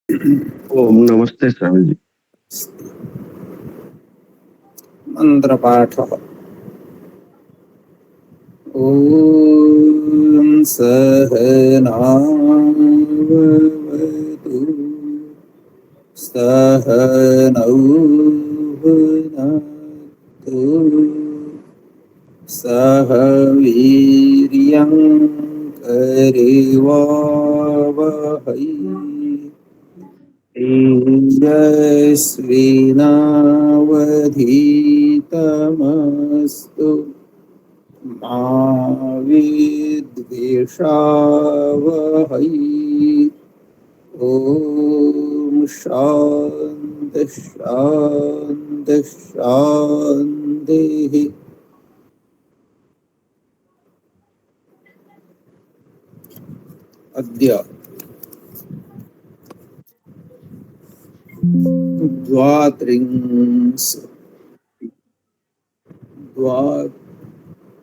ओम नमस्ते स्वामी जी। मन्त्रपाठः। ॐ सहनाववतु सहनौ भुनक्तु सह वीर्यं करवावहै तेजस्विनावधीतमस्तु मा विद्विषावहै। ॐ शान्ति शान्ति शान्तिः। अद्य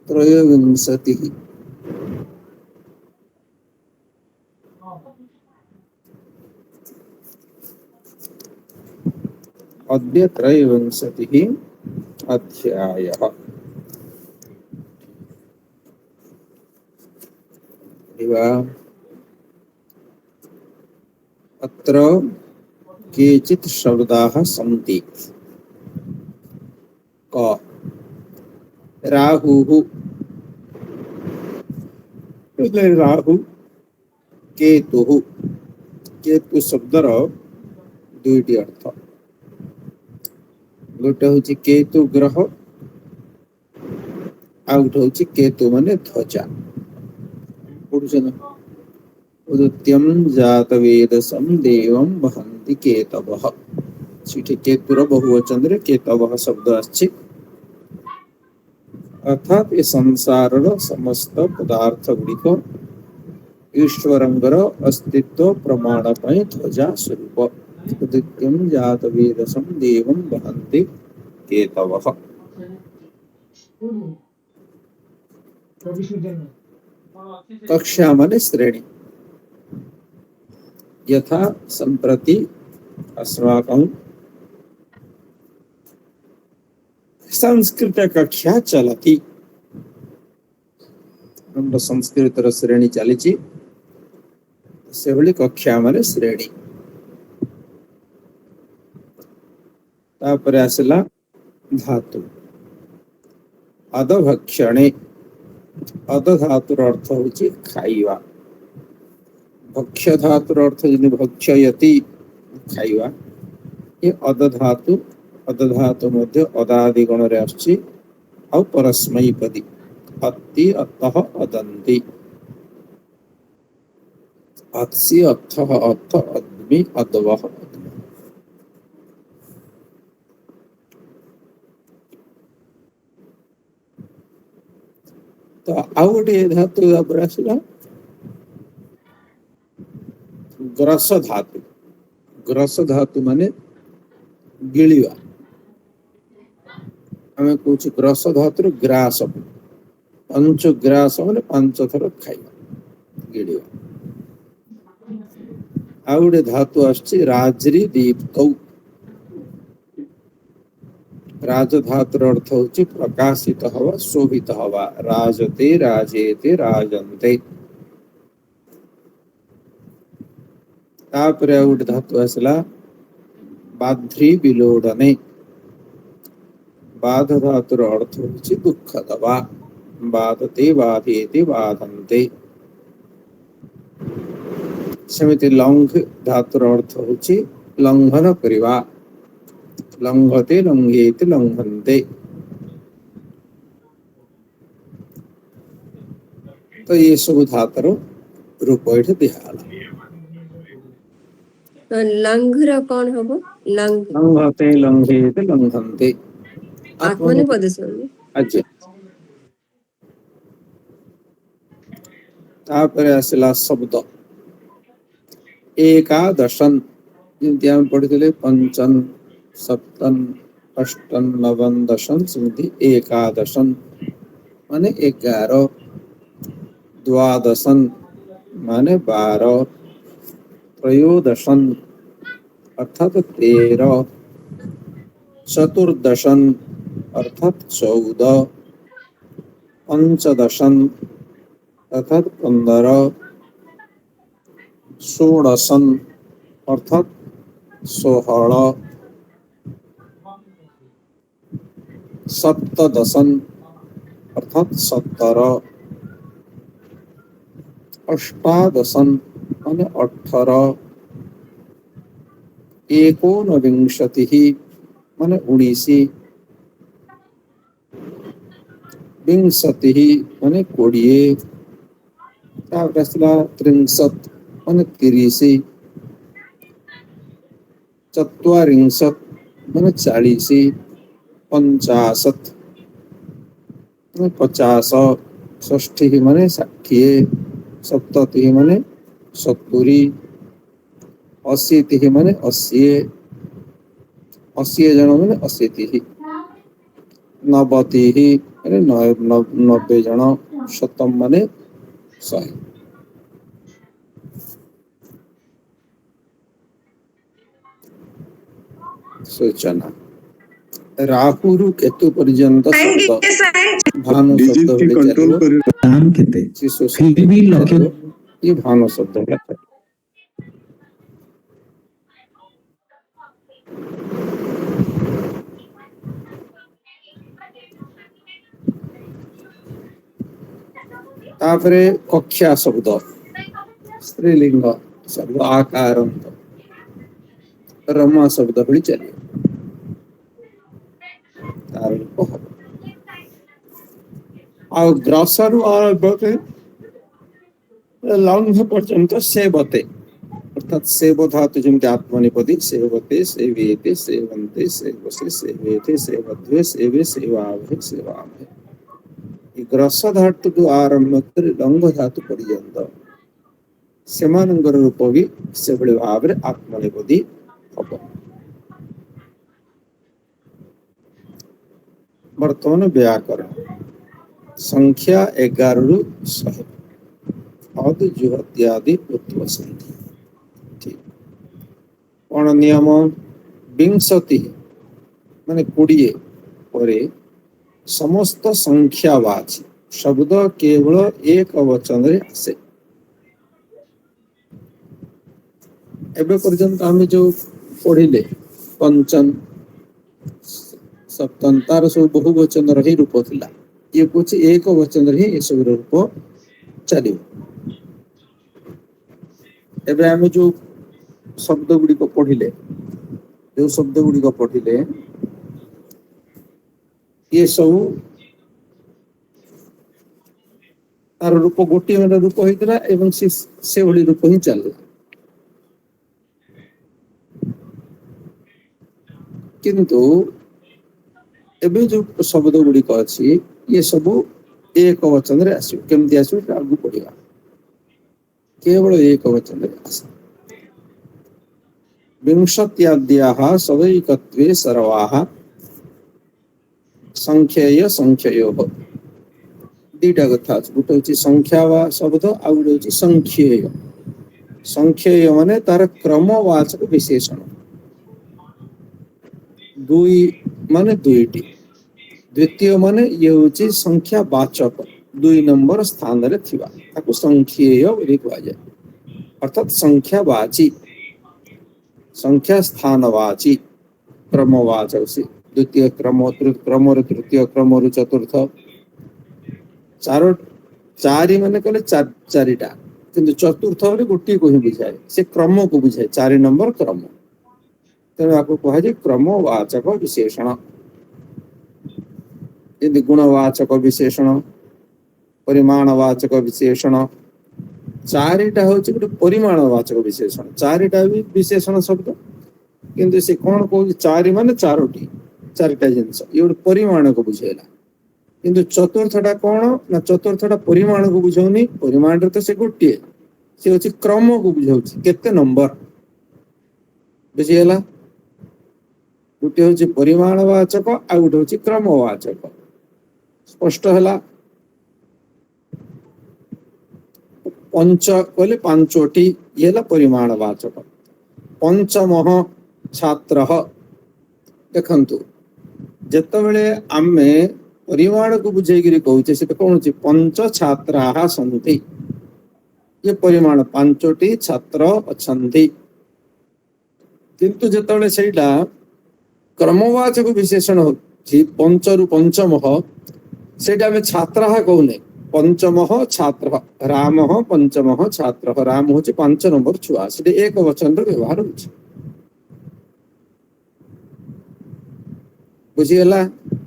त्रयोविंशतिः अद्य त्रयोविंशतिः अध्यायः। अत्र केचित् शब्दाः सन्ति। क राहुः राहु केतुः केतु शब्दर दुईटी अर्थ गोटे हूँ केतु ग्रह आ गोटे हूँ केतु माने ध्वजा पढ़ुछन उदित्यं जातवेदसं देवं वहन्ति केतवः सेठी केतुर बहुवचन रे केतवः शब्द आछि अर्थात ये संसारर समस्त पदार्थ गुड़िक ईश्वरंगर अस्तित्व प्रमाण पय ध्वजा स्वरूप उदित्यं जातवेदसं देवं वहन्ति केतवः। कक्षा माने श्रेणी यथा संप्रति अस्माकं संस्कृत कक्षा चलति हम संस्कृत श्रेणी चली से भली कक्षा माने श्रेणी तापर आसला धातु अदभक्षणे अद धातुर अर्थ होची खाइवा भक्ष्य धातुर अर्थ जिने भक्षयति खाइवा ये अद धातु मध्य अदादि गण रे आछि और परस्मैपदी अत्ति अतः अदन्ति अत्सि अर्थः अर्थ अद्मि अदवः तो आउ गोटे धातु आसला ग्रस धातु माने गिलिवा आम कौच ग्रस धातु ग्रास पंच ग्रास माने पांच थर खाइबा गिलिवा आउ गोटे धातु आछि राजरी दीप्तौ राज धातुर अर्थ होछि प्रकाशित हवा शोभित हवा राजते राजेते राजन्ते तापरे गोटे धातु आसला बाध्री बिलोडने बाध धातुर अर्थ होछि दुख दवा बाधते बाधेते बाधन्ते सेमिति लंघ धातुर अर्थ होछि लंघन करिवा लंघते लंघेते लंघन्ते तो ये सब धातुर रूप एठे दिहाला लंघर कौन हबो लंघते लंघेते लंघन्ते आत्मनेपद शब्द अच्छा तापरे आसला शब्द एकादशन जेमती आम पढ़िले पंचन सप्तन अष्टन नवन दशन सेमती एकादशन माने 11 द्वादशन माने 12 त्रयोदशन अर्थात 13, चतुर्दशन अर्थात 14, पंचदशन अर्थात 15, षोडशन अर्थात 16, सप्तदशन अर्थात 17, अष्टादशन माने 18, एकोनविंशतिः माने 19, विंशतिः माने 20, त्रिंशत् माने 30, चत्वारिंशत् माने 40, पंचाशत् माने 50, षष्ठिः माने 60, सप्ततिः माने 70, अशीतिः माने 80, 80 जन माने 80, नवतिः माने 90 जन, शतम माने 100। सूचना राहुरु केतु पर्यंत शब्द भानु शब्द डिजिट कंट्रोल चलिବ। कर दाम केते शिशु फिर भी लक्ष्य ये भानु शब्द है। तापरे कक्षा शब्द स्त्रीलिंग शब्द आकारंत रमा शब्द भଳି चलिए तार रूप हब आ ग्रासरु आरभते लंघ पर्यंत सेवते अर्थात सेव धातु जेमति आत्मनेपदी सेवते सेवेते सेवन्ते सेवसे सेवेते सेवध्वे सेवे सेवावे सेवामे ये ग्रस धातु आरंभ कर लंघ धातु पर्यंत सेमानंगर रूप भी से भଳି भाବରେ आत्मनेपदी हब। वर्तमान व्याकरण संख्या 11 रु 100 अद जुहत्यादि उत्व संधि ठीक कौन नियम विंशति माने 20 परे समस्त संख्यावाची शब्द केवल एक वचन रे आसे। एबे पर्यंत आमे जो पढ़िले पंचन सप्तन तार सब बहुवचन रही रूप थिला ये कुछ एक वचन रे ये सब रूप चलियो। एबे आमे जो शब्द गुडी को पढ़िले जो शब्द गुडी को पढ़िले ये सब तार रूप गोटी वाला रूप होइतला एवं से भली रूप ही चलला किंतु एबे जो शब्द गुडी को अछि ये सब एक वचन रे आसी केमति आसी आगु पढ़िया केवल एक वचन रे आसी। विंशत्याद्याः सवैकत्वे सर्वाः संख्येय संख्ययोः दीटा कथा गोटे होची संख्यावा शब्द आ गोटे होची संख्येय। संख्येय माने तार क्रमवाचक विशेषण दुई माने दुईटी द्वितीय माने ये होची संख्या वाचक दुई नंबर स्थान रे थिबा ताको संख्येय बोली कहवा जाय अर्थात संख्यावाची संख्या स्थानवाची क्रमवाचक से द्वितीय क्रम तृतीय क्रम चतुर्थ चारि माने कहले चारिटा किंतु चतुर्थ रे गोटी को ही बुझाए से क्रम को बुझाए 4 नंबर क्रम तेणु आपको कहा जाए क्रमवाचक विशेषण यदि गुणवाचक विशेषण परिमाणवाचक विशेषण चारिटा होची गोटे परिमाणवाचक विशेषण चारिटा भी विशेषण शब्द किंतु से कौन कहू चारि माने चारोटी चारिटा जिनस ये गोटे परिमाण को बुझेला किंतु चतुर्थटा कौन ना चतुर्थटा परिमाण को बुझाउनी परिमाण रे तो से गोटे से होची क्रम को बुझाउची केते नंबर बुझिएला गोटे होची परिमाणवाचक आ गोटे होची क्रमवाचक स्पष्ट हैला। पंच कहले पांचोटी ये परिमाणवाचक पंचमः छात्रः देखंतु जेतबेले आमे परिमाण को बुझेगिरी कहूचे से कौन होची पंच छात्राः सन्ति ये परिमाण पांचटी छात्र अछंती किंतु जेतबेले सेटा क्रमवाचक विशेषण होची पंचरु पंचमः सेटा आमे छात्राः कहूने पंचमः छात्रः रामः पंचमः छात्रः राम होची 5 नंबर छुआ से एक वचन रो व्यवहार होची बुझीगला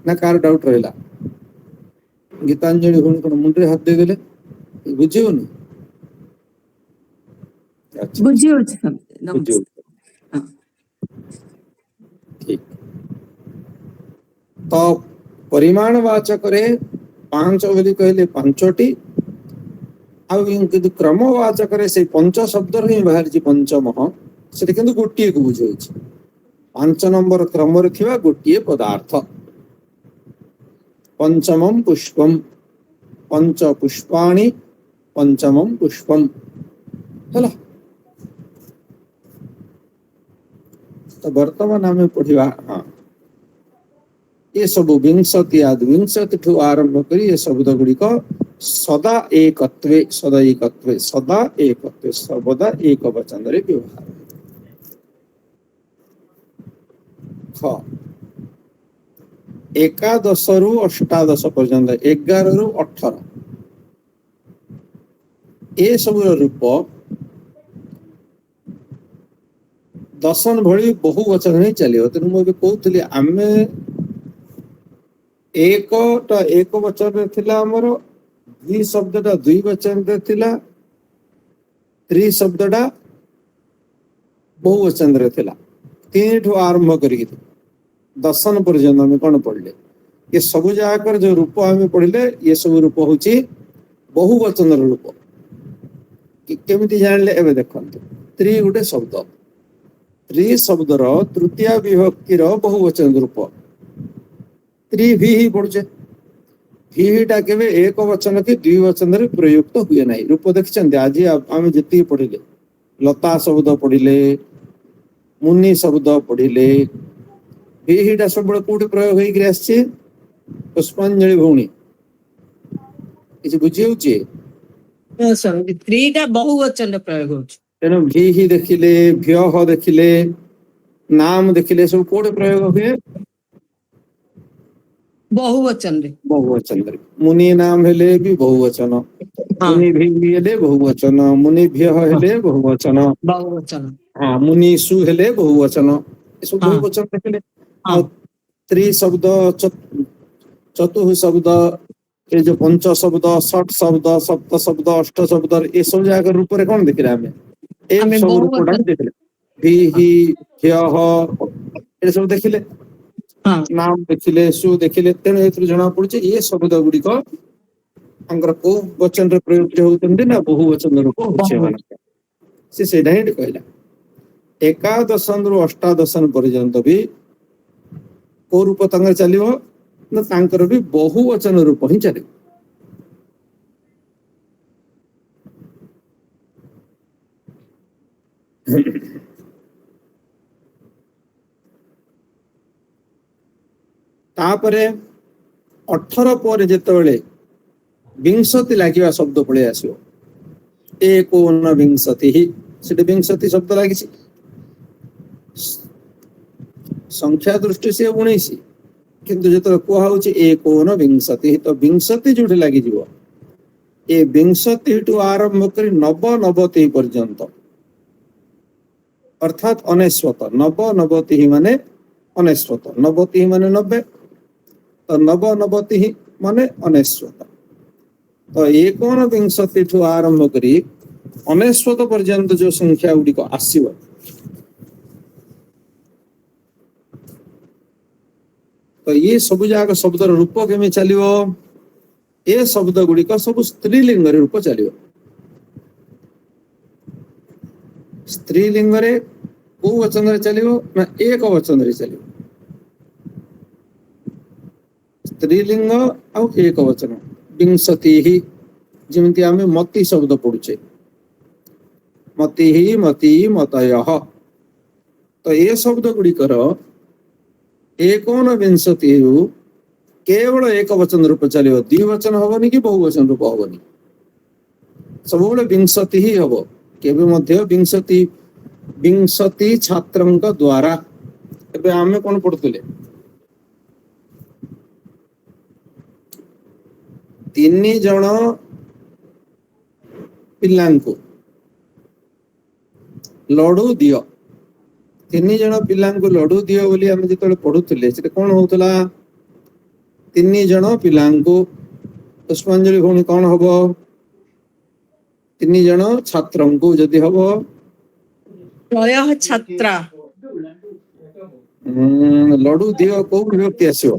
ना कार डाउट रहला गीतांजलि हुन कोन मुंडरे हाथ दे देले बुझियो न अच्छा बुझी होची बुझियो हाँ। ठीक तो परिमाणवाचक रे 5 बोली कहले 5टी आ किंतु क्रमवाचक रे से पंच शब्द रे बाहर जी पंचमः से किंतु गोटिए को बुझाउची 5 नंबर क्रम रे थिबा गोटिए पदार्थ पंचमम पुष्पम पंच पुष्पाणि पंचमम पुष्पम हला तो वर्तमान आम पढ़ा हाँ ये सब विंशति आदि विंशति ठू आरंभ कर ये शब्द गुड़िक सदा एकत्वे सदा एकत्वे सदा एकत्वे सर्वदा एक वचन रे व्यवहार ख एकादश रु अष्टादश पर्यंत 11 रु 18 ए सब रूप दशन भली बहु वचन ही चलियो तेणु मुझे कहते आम एक वचन रे थिला हमर द्वि शब्दटा दुई वचन रे थिला त्रि शब्दटा बहु वचन रे थिला तीन ठू आरंभ करी दशन पर्यंत आम कौन पढ़ले ये सब जाकर जो रूप आम पढ़ले ये सब रूप होची बहु वचन रूप केमिति जानले एबे देखंतु त्रि गुटे शब्द त्रि शब्दर तृतीय विभक्तिर बहुवचन रूप त्रि भी ही पड़ुचे भीटा केवे एक वचन की द्विवचन रे प्रयुक्त हुए नाही रूप देखछन्ते आज आमे जति पढ़िले लता शब्द पढ़िले मुनि शब्द पढ़िले भीटा सब कोठी प्रयोग होई ग्रेस छी पुष्पांजलि भौणी किछ बुझी होची त्रिटा बहुवचन रे प्रयोग होची तेणु भी ही देखिले भ्यः देखिले नाम देखिले सब कोठे प्रयोग हुए बहुवचन रे बहुवचन रे मुनि नाम हेले भी बहुवचन मुनि भी हेले बहुवचन मुनि भ्यः हेले बहुवचन बहुवचन हाँ मुनि सु हेले बहुवचन ये सब बहुवचन देखिले हाँ। त्रि शब्द चतुः शब्द ये जो पंच शब्द षट शब्द सप्त शब्द अष्ट शब्द ये सब जाकर रूप रे कौन देखिले आमे एक आमे सब बहुवचन रूप देखिले भी ही ह्यः ये सब देखिले हाँ नाम देखिले सु देखिले तेणु एथुर जना पड़ुचे ये शब्द गुड़िक अंकर को वचन रे प्रयुक्त होतंदे ना बहु वचन रूप होचे माने से सेडा ही कहला एकादश रु अष्टादश पर्यंत भी को रूप तंगर चलियो ना तांकर भी बहु वचन रूप ही चले तापरे 18 पर जेतबेले विंशति लागिवा शब्द पळे आसियो एकोन विंशति ही सेटे विंशति शब्द लागिछि संख्या दृष्टि से 19 किंतु जेतबेले को होछि एकोन विंशति तो विंशति जोटे लागि जिवो ए विंशति टू आरंभ करी नवनवति पर्यंत अर्थात अनेश्वत नवनवति ही माने अनेश्वत नवति ही माने 90 तो नवनवति ही माने अनेश्वत तो एकोन विंशति ठू आरंभ करी अनेश्वत पर्यंत जो संख्या गुड़िक आसीव तो ये सब जाक शब्द रूप केमी चलियो ए शब्द गुड़िक सब स्त्रीलिंग रे रूप चलियो स्त्रीलिंग रे को वचन रे चलियो ना एक वचन रे चलियो स्त्रीलिंग आउ एक वचन विंशति ही जेमती आमे मति शब्द पढ़ुचे मति ही मति मतयः ତ ଏ ଶବ୍ଦ ଗୁଡିକର ଏକୋନବିଂଶତି କେବଳ ଏକ ବଚନ ରୂପ ଚାଲିବ, ଦ୍ୱିବଚନ ହବନି କି ବହୁ ବଚନ ରୂପ ହବନି, ସବୁବେଳେ ବିଂଶତି ହିଁ ହବ। କେବେ ମଧ୍ୟ ବିଂଶତି ଛାତ୍ରଙ୍କ ଦ୍ଵାରା। ଏବେ ଆମେ କଣ ପଢୁଥିଲେ, 3 ଜଣ ପିଲାଙ୍କୁ ଲଡୁ ଦିଅ, 3 ଜଣ ପିଲାଙ୍କୁ ଲଡୁ ଦିଅ ବୋଲି ଆମେ ଯେତେବେଳେ ପଢୁଥିଲେ ସେଟା କଣ ହଉଥିଲା, 3 ଜଣ ପିଲାଙ୍କୁ। ପୁଷ୍ପାଞ୍ଜଳି ଭଉଣୀ କଣ ହବ, 3 ଜଣ ଛାତ୍ରଙ୍କୁ ଯଦି ହବ ତ୍ରୟଃ ଛାତ୍ରା। ଲଡୁ ଦିଅ କୋଉ ବିଭକ୍ତି ଆସିବ,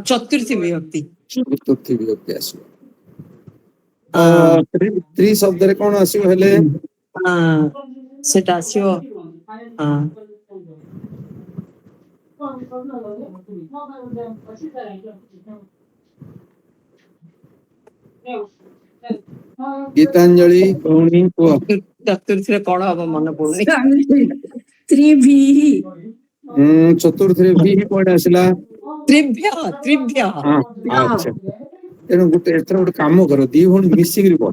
ଚତୁର୍ଥୀ ବିଭକ୍ତି। ଚତୁର୍ଥୀ ବିଭକ୍ତି ଆସିବ। ତ୍ରି ଶବ୍ଦରେ କଣ ଆସିବ ହେଲେ, ସେଟା ଆସିବ ଗୀତାଞ୍ଜଳି ଭଉଣୀ କୁହ। ଚତୁର୍ଥୀରେ କଣ ହବ ମନେ ପଡୁନି। ତ୍ରିଭିଃ। ଚତୁର୍ଥୀରେ ଭି କୁଆଡେ ଆସିଲା, ତ୍ରିଭ୍ୟ ତ୍ରିଭ୍ୟ। ଆଚ୍ଛା, ତେଣୁ ଏଥର ଗୋଟେ କାମ କର, 2 ଭଉଣୀ ମିଶିକିରି ପଢ,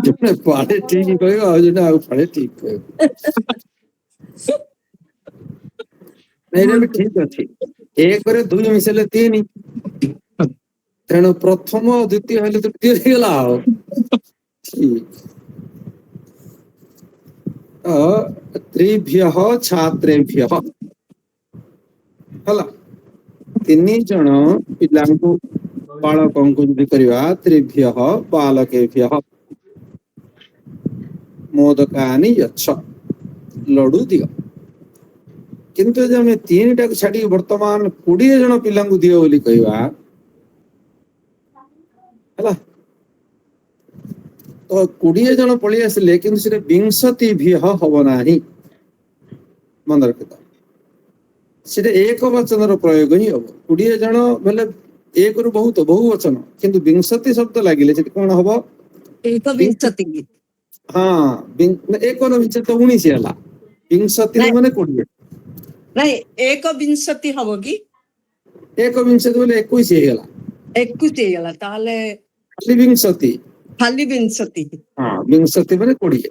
ଜଣେ ପାଳେ ଠିକ କହିବ ଆଉ ଜଣେ ଆଉ ପାଳେ ଠିକ କହିବ। ଏଇଟା ବି ଠିକ ଅଛି, 1ରେ 2 ମିଶିଲେ 3, ତେଣୁ ପ୍ରଥମ ଦ୍ୱିତୀୟ ହେଲେ ତୃତୀୟ ହେଇଗଲା ଆଉ। ଠିକ, ତ୍ରିଭ୍ୟଃ ଛାତ୍ରେଭ୍ୟଃ ହେଲା। 3 ଜଣ ପିଲାଙ୍କୁ ବାଳକଙ୍କୁ ଯଦି କରିବା, ତ୍ରିଭ୍ୟଃ ବାଲକେଭ୍ୟଃ ମୋଦକାନି ଯଚ୍ଛ, ଲଡୁ ଦିଅ। କିନ୍ତୁ ଯଦି ଆମେ 3ଟାକୁ ଛାଡିକି ବର୍ତ୍ତମାନ 20 ଜଣ ପିଲାଙ୍କୁ ଦିଅ ବୋଲି କହିବା ହେଲା, ତ 20 ଜଣ ପଳେଇ ଆସିଲେ କିନ୍ତୁ ସେଟା ବିଂଶତିଭ୍ୟଃ ହବ ନାହିଁ, ମନେ ରଖିଥ, ସେଟା ଏକ ବଚନର ପ୍ରୟୋଗ ହିଁ ହବ। 20 ଜଣ ବୋଲେ 1ରୁ ବହୁତ ବହୁ ବଚନ, କିନ୍ତୁ ବିଂଶତି ଶବ୍ଦ ଲାଗିଲେ ସେଠି କଣ ହବ, ଏକବିଂଶତି। ହଁ, ଏକବିଂଶତି ତ 19 ହେଲା, ବିଂଶତିରେ ମାନେ 20। ନାଇଁ, ଏକବିଂଶତି ହବ କି, ଏକବିଂଶତି ବୋଲେ 21 ହେଇଗଲା, 21 ହେଇଗଲା, ତାହେଲେ ଖାଲି ବିଂଶତି। ଖାଲି ବିଂଶତି। ହଁ, ବିଂଶତି ମାନେ 20।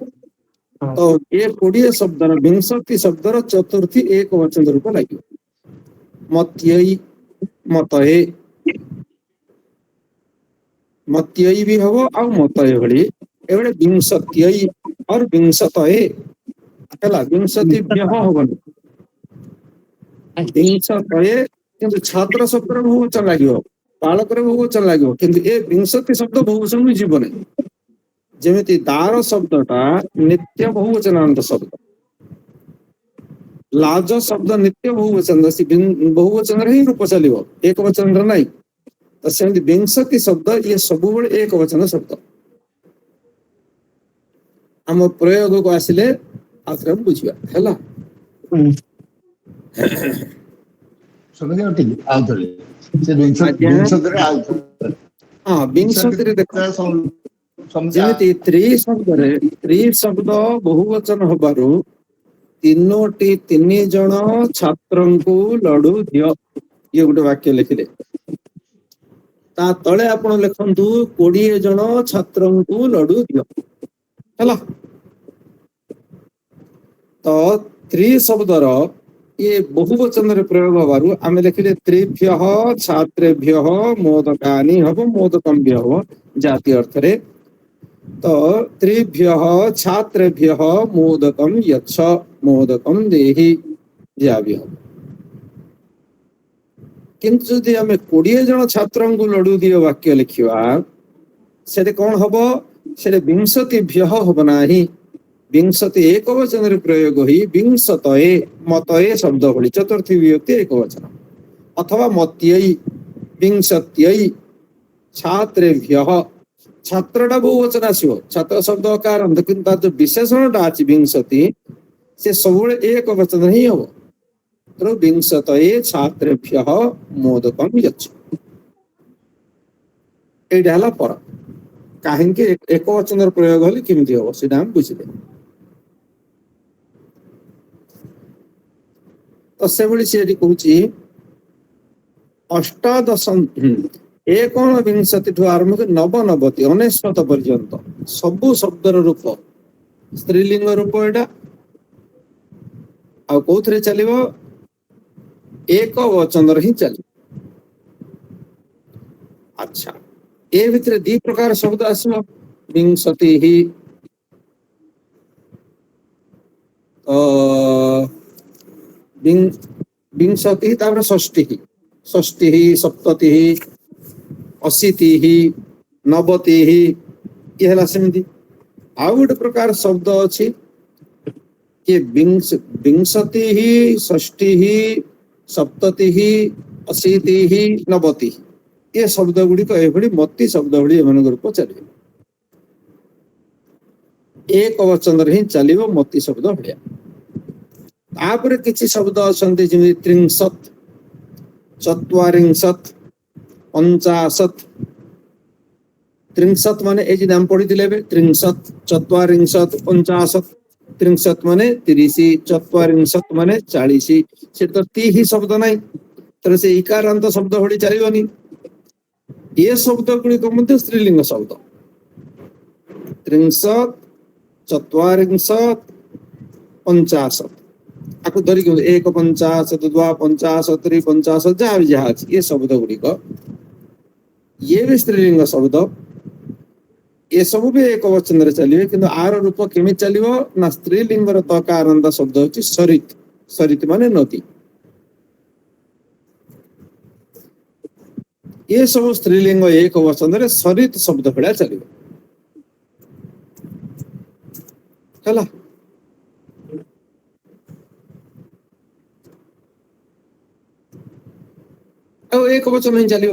ତ ଏ 20 ଶବ୍ଦର ବିଂଶତି ଶବ୍ଦର ଚତୁର୍ଥୀ ଏକ ବଚନ ରୂପ ଲାଗିବ, ମତ୍ୟଇ ମତଏ, ମତ୍ୟଇ ବି ହବ ଆଉ ମତଏ ଭଳି। ଏଭଳି ବିଂଶତ୍ୟଇ और ବିଂଶତଏ ହେଲା, ବିଂଶତିଭ୍ୟଃ ହବନି, ବିଂଶତଏ। କିନ୍ତୁ ଛାତ୍ର ଶବ୍ଦର ବହୁ ବଚନ ଲାଗିବ, ବାଳକରେ ବହୁ ବଚନ ଲାଗିବ, କିନ୍ତୁ ଏ ବିଂଶତି ଶବ୍ଦ ବହୁ ବଚନକୁ ଯିବନି। ଯେମିତି ଦାର ଶବ୍ଦଟା ନିତ୍ୟ ବହୁ ବଚନାନ୍ତ ଶବ୍ଦ, ଲାଜ ଶବ୍ଦ ନିତ୍ୟ ବହୁ ବଚନ, ବହୁ ବଚନରେ ହିଁ ରୂପ ଚାଲିବ, ଏକ ବଚନରେ ନାହିଁ। ତ ସେମିତି ବିଂଶତି ଶବ୍ଦ ଇଏ ସବୁବେଳେ ଏକ ବଚନ ଶବ୍ଦ। ଆମ ପ୍ରୟୋଗକୁ ଆସିଲେ ଆଉଥରେ ବୁଝିବା ହେଲା। ହଁ, ବିଂଶତିରେ ଦେଖ, ଯେମିତି ତ୍ରି ଶବ୍ଦ ବହୁ ବଚନ ହବାରୁ 3 ଜଣ ଛାତ୍ରଙ୍କୁ ଲଡୁ ଦିଅ, ଇଏ ଗୋଟେ ବାକ୍ୟ ଲେଖିଲେ। ତା ତଳେ ଆପଣ ଲେଖନ୍ତୁ 20 ଜଣ ଛାତ୍ରଙ୍କୁ ଲଡୁ ଦିଅ ହେଲା। ତ ତ୍ରି ଶବ୍ଦର ଇଏ ବହୁ ବଚନରେ ପ୍ରୟୋଗ ହବାରୁ ଆମେ ଲେଖିଲେ ତ୍ରିଭ୍ୟଃ ଛାତ୍ରେଭ୍ୟଃ ମୋଦକାନି ହବ, ମୋଦକମ୍ ବି ହବ ଜାତି ଅର୍ଥରେ। ତ ତ୍ରିଭ୍ୟଃ ଛାତ୍ରେଭ୍ୟଃ ମୋଦକମ୍ ଯଚ୍ଛ, ମୋଦକମ୍ ଦେହି, ଯାହା ବି ହବ। କିନ୍ତୁ ଯଦି ଆମେ 20 ଜଣ ଛାତ୍ରଙ୍କୁ ଲଡୁ ଦିଅ ବାକ୍ୟ ଲେଖିବା, ସେଠି କଣ ହବ, ସେଠି ବିଂଶତିଭ୍ୟଃ ହବ ନାହିଁ, ବିଂଶତି ଏକ ବଚନରେ ପ୍ରୟୋଗ ହୋଇ ବିଂଶତଏ ମତଏ ଶବ୍ଦ ଭଳି ଚତୁର୍ଥୀ ବିଭକ୍ତି ଏକ ବଚନ, ଅଥବା ମତ୍ୟଇ ବିଂଶତ୍ୟଇ ଛାତ୍ରେଭ୍ୟଃ, ଛାତ୍ରଟା ବହୁ ବଚନ ଆସିବ, ଛାତ୍ର ଶବ୍ଦ ଅକାରାନ୍ତ, କିନ୍ତୁ ତାର ଯୋଉ ବିଶେଷଣଟା ଅଛି ବିଂଶତି, ସେ ସବୁବେଳେ ଏକ ବଚନ ହିଁ ହବ। ବିଂଶତଏ ଛାତ୍ରେଭ୍ୟଃ ମୋଦକମ୍ ଯଚ୍ଛ, ଏଇଟା ହେଲା ଫରକ। କାହିଁକି ଏକ ବଚନର ପ୍ରୟୋଗ ହେଲେ କେମିତି ହବ ସେଇଟା ଆମେ ବୁଝିଲେ। ତ ସେଭଳି ସେ ଏଠି କହୁଛି ଅଷ୍ଟାଦଶ ଏକବିଂଶତି ଠୁ ଆରମ୍ଭ କରି ନବନବତି 99 ପର୍ଯ୍ୟନ୍ତ ସବୁ ଶବ୍ଦର ରୂପ ସ୍ତ୍ରୀଲିଙ୍ଗ ରୂପ ଏଇଟା ଆଉ କୋଉଥିରେ ଚାଲିବ ଏକ ବଚନରେ ହିଁ ଚାଲିବ। ଆଚ୍ଛା ଏ ଭିତରେ ଦି ପ୍ରକାର ଶବ୍ଦ ଆସିବ ବିଂଶତି ହି ବିଂଶତି ତାପରେ ଷଷ୍ଠୀ ସପ୍ତତି ଅଶୀତି ନବତି ଇଏ ହେଲା ସେମିତି। ଆଉ ଗୋଟେ ପ୍ରକାର ଶବ୍ଦ ଅଛି କି ବିଂଶତି ଷଷ୍ଠୀ ସପ୍ତତି ଅଶୀତି ନବତି ଏ ଶବ୍ଦ ଗୁଡିକ ଏଭଳି ମତି ଶବ୍ଦ ଭଳି ଏମାନଙ୍କ ରୂପ ଚାଲିବ ଏକ ବଚନରେ ହିଁ ଚାଲିବ ମତି ଶବ୍ଦ ଭଳିଆ। ତାପରେ କିଛି ଶବ୍ଦ ଅଛନ୍ତି ଯେମିତି ତ୍ରିଂଶତ ଚତ୍ୱାରିଂଶତ ପଞ୍ଚାଶତ ତ୍ରିଂଶତ ମାନେ এই যে নাম পড়িଥିଲେ ଏବେ ତ୍ରିଂଶତ ଚତ୍ୱାରିଂଶତ ପଞ୍ଚାଶତ ତ୍ରିଂଶତ ମାନେ 30 ଚତ୍ୱାରିଂଶତ ମାନେ 40 ସେ ତ ତି ହି ଶବ୍ଦ ନାହିଁ ତେଣୁ ସେ ଇକାରାନ୍ତ ଶବ୍ଦ ଭଳି ଚାଲିବନି। ଏ ଶବ୍ଦ ଗୁଡିକ ମଧ୍ୟ ସ୍ତ୍ରୀଲିଙ୍ଗ ଶବ୍ଦ ତ୍ରିଂଶତ ଚତ୍ୱାରିଂଶତ ପଞ୍ଚାଶତ ଆକୁ ଧରିକି 150 250 350 ଯାହା ଅଛି ଏ ଶବ୍ଦ ଗୁଡିକ ଇଏ ବି ସ୍ତ୍ରୀଲିଙ୍ଗ ଶବ୍ଦ ଏସବୁ ବି ଏକ ବଚନରେ ଚାଲିବେ କିନ୍ତୁ ଆର ରୂପ କେମିତି ଚାଲିବ ନା ସ୍ତ୍ରୀଲିଙ୍ଗର ତକାରାନ୍ତ ଶବ୍ଦ ହଉଛି ସରିତ ସରିତ ମାନେ ନଦୀ ଏ ସବୁ ସ୍ତ୍ରୀଲିଙ୍ଗ ଏକ ବଚନରେ ସରିତ ଶବ୍ଦ ଭଳିଆ ଚାଲିବ ହେଲା। ଆଉ ଏକ ବଚନ ହିଁ ଚାଲିବ।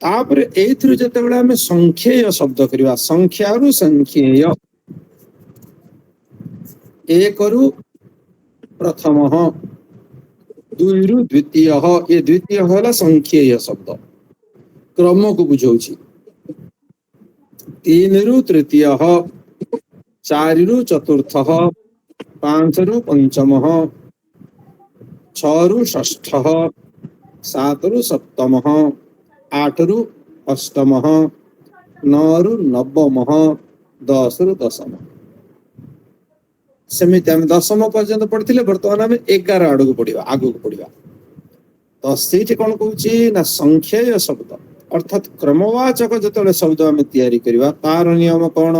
ତାପରେ ଏଇଥିରୁ ଯେତେବେଳେ ଆମେ ସଂଖ୍ୟେୟ ଶବ୍ଦ କରିବା ସଂଖ୍ୟାରୁ ସଂଖ୍ୟେୟ एकରୁ प्रथम दुईରୁ द्वितीय ये द्वितीय होला संख्येय शब्द क्रम को बुझाଉଛି। 3ରୁ तृतीय 4ରୁ चतुर्थ 5ରୁ पंचम 6ରୁ षष्ठ 7ରୁ सप्तम 8ରୁ अष्टम 9ରୁ नवम 10ରୁ दशम ସେମିତି ଆମେ ଦଶମ ପର୍ଯ୍ୟନ୍ତ ପଢିଥିଲେ ବର୍ତ୍ତମାନ ଆମେ 11 ଆଡକୁ ପଢିବା ଆଗକୁ ପଢିବା। ତ ସେଇଠି କଣ କହୁଛି ନା ସଂଖ୍ୟେୟ ଶବ୍ଦ ଅର୍ଥାତ କ୍ରମବାଚକ ଯେତେବେଳେ ଶବ୍ଦ ଆମେ ତିଆରି କରିବା ତାର ନିୟମ କଣ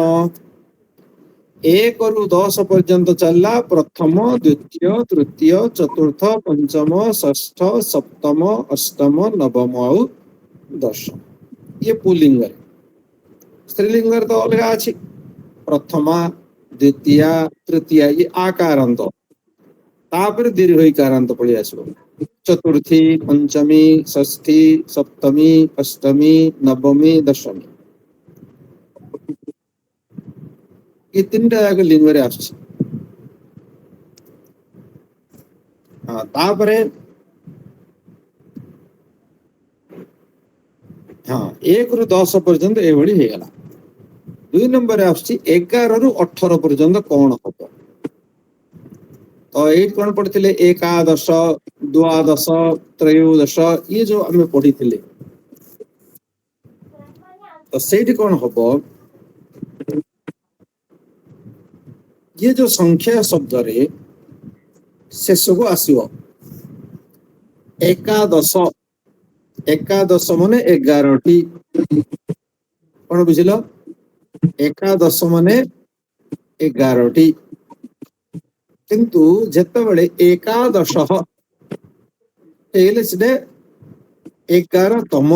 1ରୁ 10 ପର୍ଯ୍ୟନ୍ତ ଚାଲିଲା ପ୍ରଥମ ଦ୍ୱିତୀୟ ତୃତୀୟ ଚତୁର୍ଥ ପଞ୍ଚମ ଷଷ୍ଠ ସପ୍ତମ ଅଷ୍ଟମ ନବମ ଆଉ ଦଶମ ଇଏ ପୁଲିଙ୍ଗରେ ସ୍ତ୍ରୀଲିଙ୍ଗରେ ତ ଅଲଗା ଅଛି ପ୍ରଥମା द्वितीय तृतीय ये आकारांत तापर दीर्घईकारांत पड़ी आसो चतुर्थी पंचमी षष्ठी सप्तमी अष्टमी नवमी दशमी ये तीनटा जाक लिंग रे आछ। हां तापरे हां 1 ରୁ 10 पर्यंत एभली हे गला। 2 नंबर आछि 11 ରୁ 18 पर्यंत कोन हबो तो एट कोन पढिथिले एकादश द्वादश त्रयोदश ये जो हमें पढिथिले तो सेठी कोन हबो ये जो संख्या शब्द रे शेष को आसीबो एकादश एकादश माने 11 टी कोन बुझिलो एकादश माने 11 टी किंतु जेतेबेले एकादश हेले से 11तम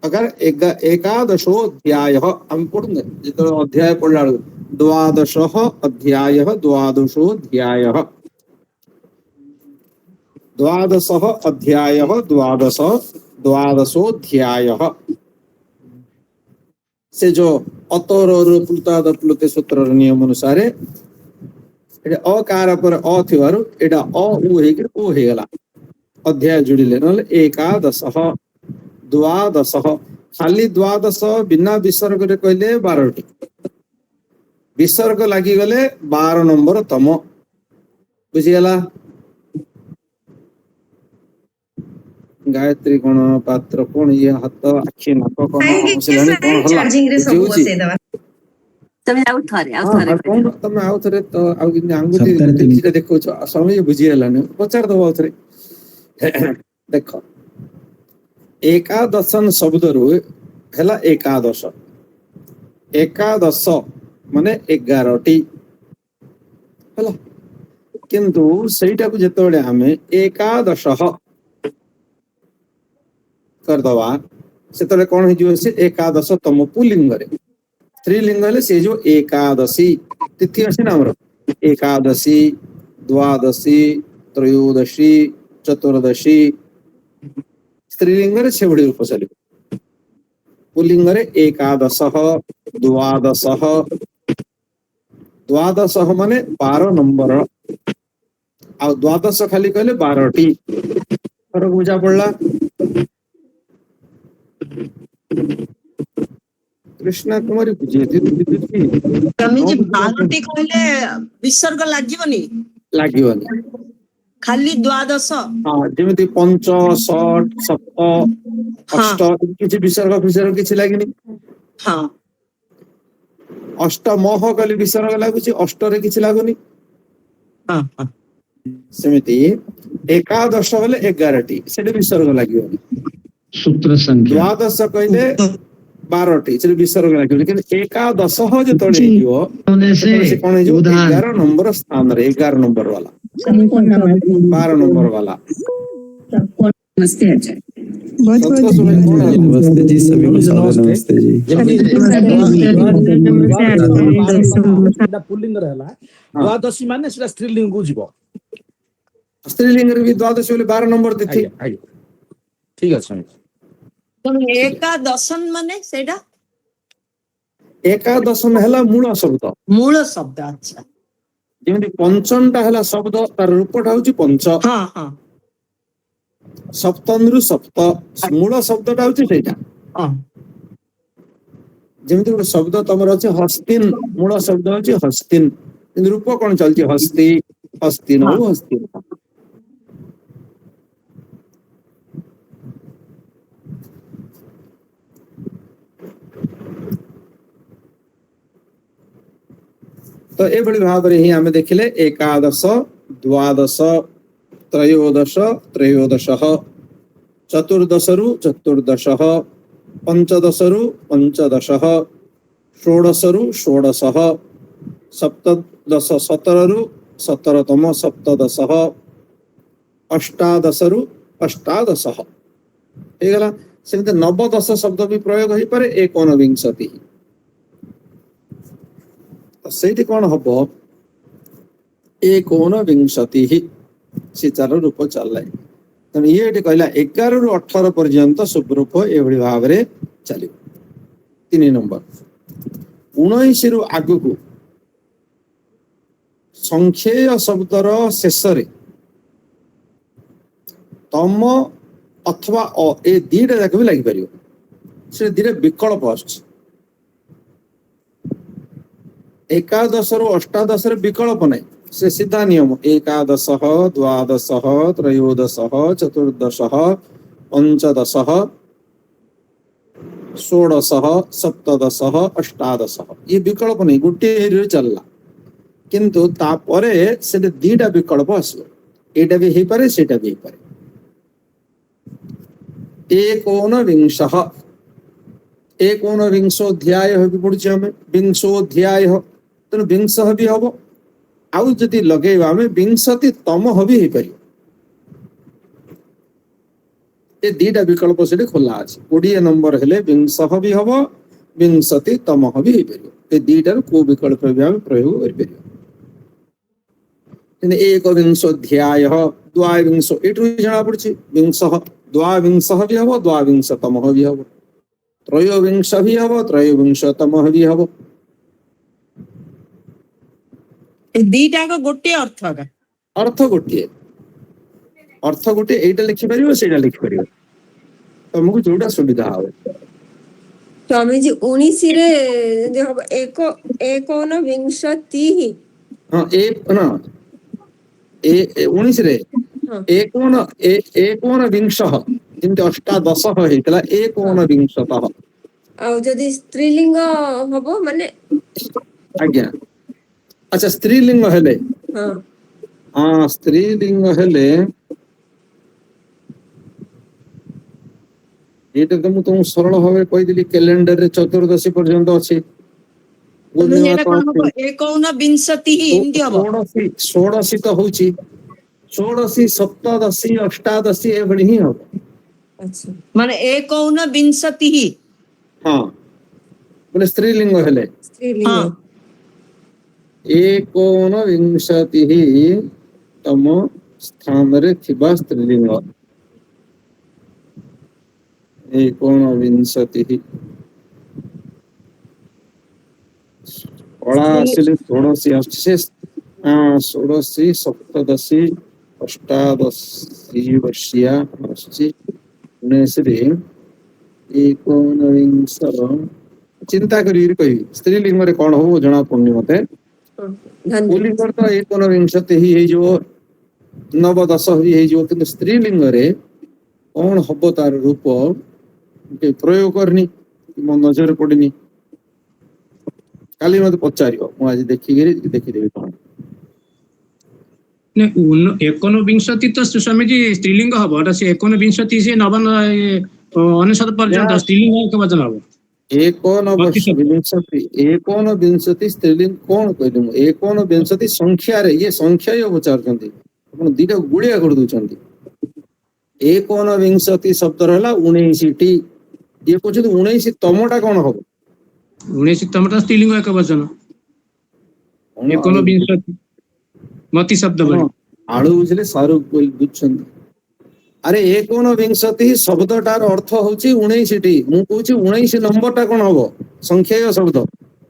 अगर एकादशोऽध्याय हम पढ़ुने जितो अध्याय पढ़ला द्वादश अध्याय द्वादशोऽध्याय द्वादश अध्याय द्वादशोऽध्याय से जो अतोर प्लुताद प्लुते सूत्र नियम अनुसार अकार पर अ थिवारु एटा अ उ हेकर ओ हेगला अध्याय जुड़िले नले एकादश द्वादश खाली द्वादश बिना विसर्ग रे कहले 12टी विसर्ग लगी गले 12 नंबर तम बुझीगला गायत्री कोण पात्र कोण ये हाथ आखि नाक कोण बसिलानी कोण हला चार्जिंग रे सब बुझी बसै दवा ତମେ ଆଉ ଥରେ कोण तमे आउ थरे तो आउ कि आंगुठी सप्ताह तीन। देखि देखो समय बुझी हलानी पचार दबो आउ थरे देखो एकादशन शब्द रु हेला एकादश एकादश माने 11टी हेला किंतु सेटा को जेतबेले हमें एकादश करदवा सेतबेले कोन हो जिवो से एकादश तम पुलिंग रे स्त्रीलिंग हेले से जो एकादशी तिथि अछि ना हमर एकादशी द्वादशी त्रयोदशी चतुर्दशी स्त्रीलिंग रे छेवडी रूप चली पुलिंग रे एकादश द्वादश द्वादश माने 12 नंबर आ द्वादश खाली कहले 12टी फरक बुझा पड़ला कृष्णा कुमारी बुझी स्वामी जी 12टी कहले विसर्ग लागिबनी लागिवनी खाली द्वादश हाँ जेमिति पंच षट सप्त अष्ट किछि विसर्ग किछि लागिनी हाँ अष्ट मोह कली विसर्ग लागुछि अष्ट रे किछि लागुनी हाँ हाँ सेमिति एकादश बोले 11टी सेटे विसर्ग लागिवनी सूत्र संख्या द्वादश कहले 12टी से विसर्ग लागिवनी लेकिन एकादश जो तळे हियो होने से से कोन हियो उदाहरण 11 नंबर स्थान रे 11 नंबर वाला 12 नंबर वाला नमस्ते आचार्य संतोष भाई कौन है नमस्ते जी सभी को नमस्ते जी ସେଟା ପୁଲିଙ୍ଗ ହେଲା ଦ୍ୱାଦଶୀ ମାନେ ସେଟା ସ୍ତ୍ରୀଲିଙ୍ଗକୁ ଯିବ स्त्रीलिंग रे भी द्वादश बोले 12 नंबर तिथि ଆଜ୍ଞା ଆଜ୍ଞା ଠିକ ଅଛି ସ୍ୱାମୀ एकादशन माने सेटा एकादश हेला मूल शब्द मूल शब्द अच्छा जेमिति पंचमटा हेला शब्द तार रूपटा होची पंच हाँ हाँ सप्तम रु सप्त मूल शब्दटा होची सेटा हाँ जेमिति ଗୋଟେ शब्द तमर अछि हस्तिन मूल शब्द होची हस्तिन କିନ୍ତୁ रूप कोन चलची हस्ती हस्तिन हाँ। हस्तिन तो ए बड़ी भाव रे ही हमें देखिले एकादश द्वादश त्रयोदश त्रयोदशः चतुर्दशरु चतुर्दशः पंचदशरु पंचदशः षोडशरु षोडशः सप्तदश 17रु 17तम सप्तदशः अष्टादशरु अष्टादशः हे गला सेमते नवदश शब्द भी प्रयोग होई पारे 19 ସେଇଠି କଣ ହବ 19 ସେ ଚାର ରୂପ ଚାଲିଲା ତେଣୁ ଇଏ ଏଠି କହିଲା 11 ରୁ 18 ପର୍ଯ୍ୟନ୍ତ ସୁବରୂପ ଏଭଳି ଭାବରେ ଚାଲିବ 3 ନମ୍ବର 19 ରୁ ଆଗକୁ ସଂଖ୍ୟେୟ ଶବ୍ଦର ଶେଷରେ ତମ ଅଥବା ଅ ଏ ଦିଟା ଯାକ ବି ଲାଗିପାରିବ ସେ ଦିରେ ବିକଳ୍ପ ଆସୁଛି एकादश रु अष्टादश विकल्प नहीं से सीधा नियम एकादश द्वादश त्रयोदश चतुर्दश पंचदश षोडश सप्तदश अष्टादश ये विकल्प नहीं गोटे चलला किंतु तापरे से दीटा विकल्प आसो एटा भी हे पारे सेटा भी हे पारे 19 अध्याय होबि पडुछि हमें विंशोध्याय तेणु विंश भी हम आउ जदि लगेवा हमें 20तम भी हो पार ये दीटा विकल्प से खोला अच्छे 20 नंबर हेले 20 भी हम 20तम भी हो पार ये दीटार को विकल्प भी हम प्रयोग कर 21 द्वाविंश एठू जना पड़ी विंश द्वाविंश भी हम 22तम भी हम त्रयोविंश भी हम 23तम भी हम दीटा को गोटे अर्थ का अर्थ गोटे एटा लिखि परिबो सेटा लिखि परिबो तुमको जोटा सुविधा हो ସ୍ୱାମୀଜୀ 19 ରେ ଯଦି ହବ ଏକୋନବିଂଶତି ହଁ ନା 19 ରେ ହଁ ଏकोନ ବିଂଶ ଯେମିତି ଅଷ୍ଟାଦଶ ହେଇଥିଲା ଏकोନ ବିଂଶତଃ। ଆଉ ଯଦି ସ୍ତ୍ରୀଲିଙ୍ଗ ହବ ମାନେ ଆଜ୍ଞା ଆଚ୍ଛା ସ୍ତ୍ରୀଲିଙ୍ଗ ହେଲେ ହଁ ହଁ ସ୍ତ୍ରୀଲିଙ୍ଗ ହେଲେ ଏଇଟା ତ ମୁଁ ତମକୁ ସରଳ ଭାବେ କହିଦେଲି କ୍ୟାଲେଣ୍ଡରରେ ଚତୁର୍ଦଶୀ ପର୍ଯ୍ୟନ୍ତ ଅଛି। ତେଣୁ ପୂର୍ଣ୍ଣିମା ସେଇଟା ତ କଣ ଅଛି। ହବ? ଏକୌନବିଂଶତି ଏମିତି ହବ। ଷୋଡଶୀ ତ ହଉଛି ଷୋଡଶୀ ସପ୍ତଦଶୀ ଅଷ୍ଟାଦଶୀ ଏଭଳି ହିଁ ହବ। ଆଚ୍ଛା ମାନେ ଏକୌନବିଂଶତି ହଁ ବୋଲେ ସ୍ତ୍ରୀଲିଙ୍ଗ ହେଲେ ସ୍ତ୍ରୀଲିଙ୍ଗ ହଁ ଏକୋନବିଂଶତି ତମ ସ୍ଥାନରେ ଥିବା ସ୍ତ୍ରୀଲିଙ୍ଗ ଏକୋନବିଂଶତି କଳା ଆସିଲେ ଷୋଡଶୀ ଆସୁଛି ସେ ଷୋଡଶୀ ସପ୍ତଦଶୀ ଅଷ୍ଟାଦଶୀ ବର୍ଷିଆ ଆସୁଛି 19ରେ ଏକୋନବିଂଶ ଚିନ୍ତା କରିକି କହିବି ସ୍ତ୍ରୀଲିଙ୍ଗରେ କଣ ହବ ଜଣା ପଡୁନି ମତେ। ଧନ୍ୟବାଦ ପୁଲ୍ଲିଙ୍ଗରେ ତ ଏକୋନବିଂଶତି ହେଇଯିବ ନବଦଶ ହେଇଯିବ କିନ୍ତୁ ସ୍ତ୍ରୀଲିଙ୍ଗରେ କଣ ହବ ତାର ରୂପ ପ୍ରୟୋଗ କରିନି ମୋ ନଜର ପଡିନି। କାଲି ମତେ ପଚାରିବ ମୁଁ ଆଜି ଦେଖିକିରି ଦେଖିଦେବି କଣ। ଏକୋନବିଂଶତି ତ ସ୍ୱାମୀଜୀ ସ୍ତ୍ରୀଲିଙ୍ଗ ହବ ଏଟା ସେ ଏକୋନବିଂଶତି ସେ ନବନ ଅନେଶତ ପର୍ଯ୍ୟନ୍ତ ସ୍ତ୍ରୀଲିଙ୍ଗ ଏକ ବଚନ ହବ। ଏକୋନବିଂଶତି ସ୍ତ୍ରୀଲିଙ୍ଗ କଣ କହିଲି ମୁଁ ଏକୋନବିଂଶତି ସଂଖ୍ୟାରେ ଇଏ ସଂଖ୍ୟା ପଚାରୁଛନ୍ତି ଆପଣ ଦିଟା ଗୁଳିଆ କରିଦଉଛନ୍ତି। ଏକୋନବିଂଶତି ଶବ୍ଦର ହେଲା 19ଟି ଇଏ କହୁଛନ୍ତି 19 ତମଟା କଣ ହବ 19 ତମଟା ସ୍ତ୍ରୀଲିଙ୍ଗ ଏକ ବଚନ ଏକୋନବିଂଶତି ମତି ଶବ୍ଦ ଭଳି ଆଳୁ ବୁଝିଲେ ସାରୁ ବୁଝୁଛନ୍ତି। ଆରେ ଏକୋନବିଂଶତି ଶବ୍ଦଟାର ଅର୍ଥ ହଉଛି 19ଟି ମୁଁ କହୁଛି 19 ନମ୍ବରଟା କଣ ହବ ସଂଖ୍ୟେୟ ଶବ୍ଦ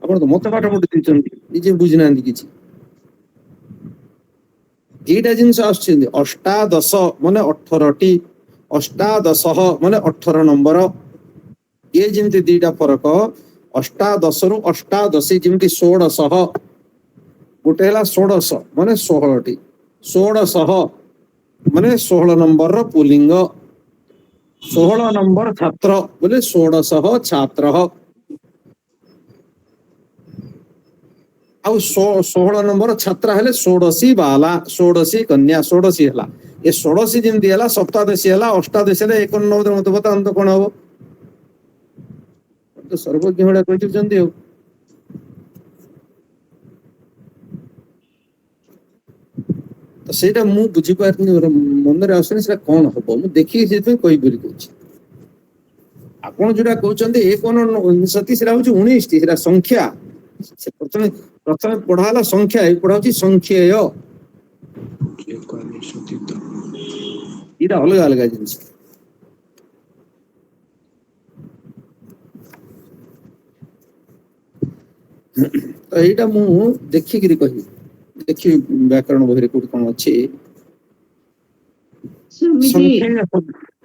ଆପଣ ତ ମତେ ପାଠ ପଢି ଦେଇଛନ୍ତି ନିଜେ ବୁଝିନାହାନ୍ତି କିଛି। ଦିଟା ଜିନିଷ ଆସୁଛନ୍ତି ଅଷ୍ଟାଦଶ ମାନେ 18ଟି ଅଷ୍ଟାଦଶ ମାନେ 18 ନମ୍ବର ଇଏ ଯେମିତି ଦିଟା ଫରକ ଅଷ୍ଟାଦଶରୁ ଅଷ୍ଟାଦଶୀ ଯେମିତି 1600 ଗୋଟେ ହେଲା ଷୋଡଶ ମାନେ 16ଟି 1600 ମାନେ 16 ନମ୍ବରର ପୁଲିଙ୍ଗ 16 ନମ୍ବର ଛାତ୍ର ବୋଲେ 1600 ଛାତ୍ର ଆଉ 16 ନମ୍ବର ଛାତ୍ରା ହେଲେ ଷୋଡଶୀ ବାଲା ଷୋଡଶୀ କନ୍ୟା ଷୋଡଶୀ ହେଲା ଏ ଷୋଡଶୀ ଯେମିତି ହେଲା ସପ୍ତାଦଶୀ ହେଲା ଅଷ୍ଟାଦଶୀ ହେଲେ 19 ମତେ ବତାନ୍ତୁ କଣ ହବ ସର୍ବଜ୍ଞ ଭଳିଆ କହିଦେଉଛନ୍ତି ଆଉ। ତ ସେଇଟା ମୁଁ ବୁଝିପାରିନି ମନରେ ଆସୁନି ସେଟା କଣ ହବ ମୁଁ ଦେଖିକି ସେଥିପାଇଁ କହିବି ବୋଲି କହୁଛି। ଆପଣ ଯୋଉଟା କହୁଛନ୍ତି ଏକୋନବିଂଶତି ସେଟା ହଉଛି 19ଟି ସେଟା ସଂଖ୍ୟା ସେ ପ୍ରଥମେ ପଢା ହେଲା ସଂଖ୍ୟା ଏ ପଢା ହଉଛି ସଂଖ୍ୟେୟ ଏଇଟା ଅଲଗା ଅଲଗା ଜିନିଷ। ତ ଏଇଟା ମୁଁ ଦେଖିକିରି କହିବି ଦେଖିବି ବ୍ୟାକରଣ ବହିରେ କୋଉଠି କଣ ଅଛି।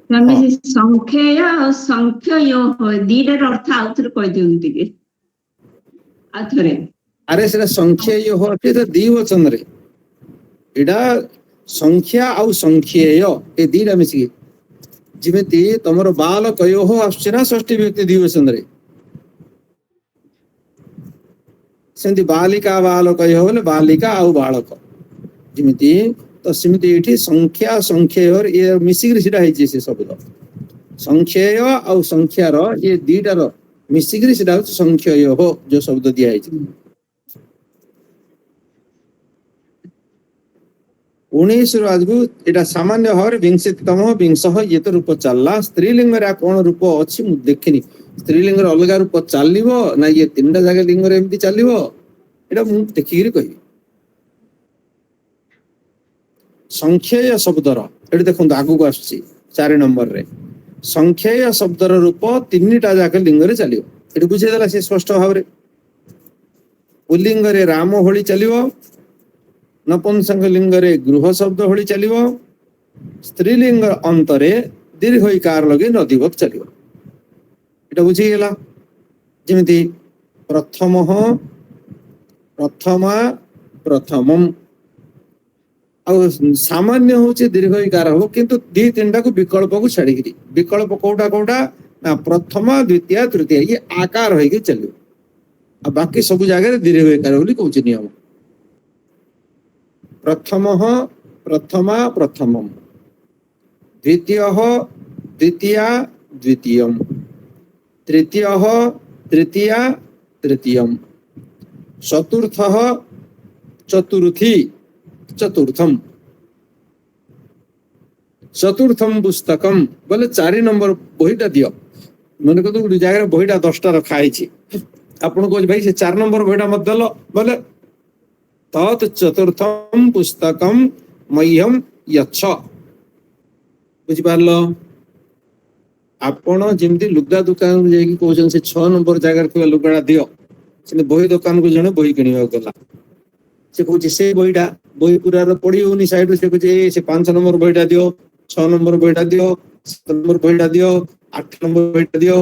ସ୍ୱାମୀଜୀ ସଂଖ୍ୟେୟ ସଂଖ୍ୟୟୋଃ ଦିଟାର ଅର୍ଥ ଆଉଥରେ କହିଦିଅନ୍ତୁ ଟିକେ ଆଉଥରେ। ଆରେ ସେଟା ସଂଖ୍ୟେୟ ଅଛି ଦି ବଚନରେ ଏଇଟା ସଂଖ୍ୟା ଆଉ ସଂଖ୍ୟେୟ ଏ ଦିଟା ମିଶିକି ଯେମିତି ତମର ବାଲକୟୋଃ ଆସୁଛି ନା ଷଷ୍ଠୀ ବ୍ୟକ୍ତି ଦି ବଚନରେ ସେମିତି ବାଲିକା ବାଲକୟୋଃ ବୋଲେ ବାଲିକା ଆଉ ବାଳକ ଯେମିତି ତ ସେମିତି ଏଇଠି ସଂଖ୍ୟା ସଂଖ୍ୟେୟ ଇଏ ମିଶିକିରି ସେଟା ହେଇଛି ସେ ଶବ୍ଦ ସଂଖ୍ୟେୟ ଆଉ ସଂଖ୍ୟାର ଇଏ ଦିଟାର ମିଶିକିରି ସେଟା ହଉଛି ସଂଖ୍ୟୟୋଃ ଯୋଉ ଶବ୍ଦ ଦିଆହେଇଛି। 19 ଆଗକୁ ଏଇଟା ସାମାନ୍ୟ ଭାବରେ ବିଂଶତିତମ ବିଂଶଃ ଇଏ ତ ରୂପ ଚାଲିଲା ସ୍ତ୍ରୀଲିଙ୍ଗରେ କଣ ରୂପ ଅଛି ମୁଁ ଦେଖିନି ସ୍ତ୍ରୀଲିଙ୍ଗରେ ଅଲଗା ରୂପ ଚାଲିବ ନା ଇଏ ତିନିଟା ଜାଗା ଲିଙ୍ଗରେ ଏମିତି ଚାଲିବ ଏଇଟା ମୁଁ ଦେଖିକିରି କହିବି। ସଂଖ୍ୟେୟ ଶବ୍ଦର ଏଠି ଦେଖନ୍ତୁ ଆଗକୁ ଆସୁଛି 4 ନମ୍ବରରେ ସଂଖ୍ୟେୟ ଶବ୍ଦର ରୂପ ତିନିଟା ଯାକ ଲିଙ୍ଗରେ ଚାଲିବ ଏଠି ବୁଝେଇଦେଲା ସେ ସ୍ପଷ୍ଟ ଭାବରେ ପୁଲ୍ଲିଙ୍ଗରେ ରାମ ଭଳି ଚାଲିବ ନପୁଂସକ ଲିଙ୍ଗରେ ଗୃହ ଶବ୍ଦ ଭଳି ଚାଲିବ ସ୍ତ୍ରୀଲିଙ୍ଗ ଅନ୍ତରେ ଦୀର୍ଘ ଇକାର ଲଗେଇ ନଦୀବତ ଚାଲିବ ଏଟା ବୁଝିଗଲା। ଯେମିତି ପ୍ରଥମଃ, ପ୍ରଥମା, ପ୍ରଥମମ୍। ଆଉ ସାମାନ୍ୟ ହଉଛି ଦୀର୍ଘ ଇକାର ହବ, କିନ୍ତୁ ଦି ତିନିଟାକୁ ବିକଳ୍ପକୁ ଛାଡିକିରି। ବିକଳ୍ପ କୋଉଟା କୋଉଟା ନା ପ୍ରଥମା, ଦ୍ୱିତୀୟ, ତୃତୀୟ, ଇଏ ଆକାର ହେଇକି ଚାଲିବ। ଆଉ ବାକି ସବୁ ଜାଗାରେ ଦୀର୍ଘ ଇକାର ବୋଲି କହୁଛି ନିୟମ। ପ୍ରଥମଃ, ପ୍ରଥମା, ପ୍ରଥମମ୍। ଦ୍ୱିତୀୟଃ, ଦ୍ୱିତୀୟା, ଦ୍ୱିତୀୟମ୍। ତୃତୀୟଃ, ତୃତୀୟା, ତୃତୀୟମ୍। ଚତୁର୍ଥଃ, ଚତୁର୍ଥୀ, ଚତୁର୍ଥମ୍। ଚତୁର୍ଥମ୍ ପୁସ୍ତକମ୍ ବୋଲେ 4 ନମ୍ବର ବହିଟା ଦିଅ। ମନେ କରନ୍ତୁ ଗୋଟେ ଜାଗାରେ ବହିଟା 10ଟା ରଖା ହେଇଛି, ଆପଣ କହୁଛି ଭାଇ ସେ 4 ନମ୍ବର ବହିଟା ମତେ ଦେଲ, ବୋଲେ ତତ୍ ଚତୁର୍ଥମ୍ ପୁସ୍ତକମ୍ ମହ୍ୟମ୍ ୟଚ୍ଛ। ବୁଝିପାରିଲ? ଆପଣ ଯେମିତି ଲୁଗା ଦୋକାନକୁ ଯାଇକି କହୁଛନ୍ତି ସେ 6 ନମ୍ବର ଜାଗାରେ ଥିବା ଲୁଗାଟା ଦିଅ, ସେମିତି ବହି ଦୋକାନକୁ ଜଣେ ବହି କିଣିବାକୁ ଗଲା, ସେ କହୁଛି ସେ ବହିଟା, ବହି ପୁରାର ପଢି ହଉନି ସାଇଡରୁ, ସେ କହୁଛି ସେ 5 ନମ୍ବର ବହିଟା ଦିଅ, 6 ନମ୍ବର ବହିଟା ଦିଅ, 7 ନମ୍ବର ବହିଟା ଦିଅ, 8 ନମ୍ବର ବହିଟା ଦିଅ।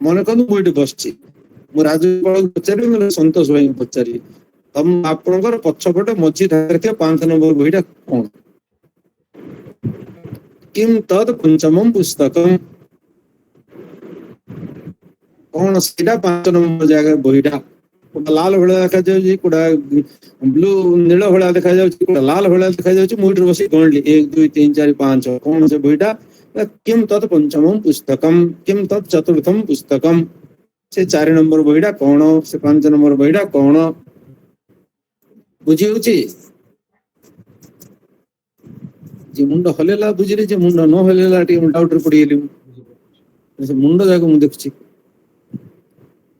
ମନେ କରନ୍ତୁ ମୁଁ ଏଠି ବସିଛି, ମୁଁ ରାଜଗୋପାଳକୁ ପଚାରିବି, ନହେଲେ ସନ୍ତୋଷ ଭାଇଙ୍କୁ ପଚାରିବି, ତମ ଆପଣଙ୍କର ପଛପଟେ ମଝି ଧାରରେ ଥିବା 5 ନମ୍ବର ବହିଟା କଣ? କିମ୍ ତତ୍ ପଞ୍ଚମମ୍ ପୁସ୍ତକମ୍। କଣ ସେଇଟା 5 ନମ୍ବର ଜାଗାରେ ବହିଟା? କୋଉଟା ଲାଲ ଭଳିଆ ଦେଖାଯାଉଛି, କୋଉଟା ବ୍ଲୁ ନୀଳ ଭଳିଆ ଦେଖାଯାଉଛି, କୋଉଟା ଲାଲ ଭଳିଆ ଦେଖାଯାଉଛି। ମୁଁ ଏଠି ବସି ଗଣିଲି 1 2 3 4 5, କଣ ସେ ବହିଟା? କିମ୍ ତତ୍ ପଞ୍ଚମମ୍ ପୁସ୍ତକମ୍, କିମ୍ ତତ୍ ଚତୁର୍ଥମ୍ ପୁସ୍ତକମ୍। ସେ 4 ନମ୍ବର ବହିଟା କଣ? ସେ 5 ନମ୍ବର ବହିଟା କଣ? ବୁଝି ହଉଛି? ଯେ ମୁଣ୍ଡ ହଲେଇଲା ବୁଝିଲି, ଯେ ମୁଣ୍ଡ ନ ହଲେଇଲା ଟିକେ ଡାଉଟରେ ପଡିଗଲି। ସେ ମୁଣ୍ଡ ଯାକ ମୁଁ ଦେଖୁଛି।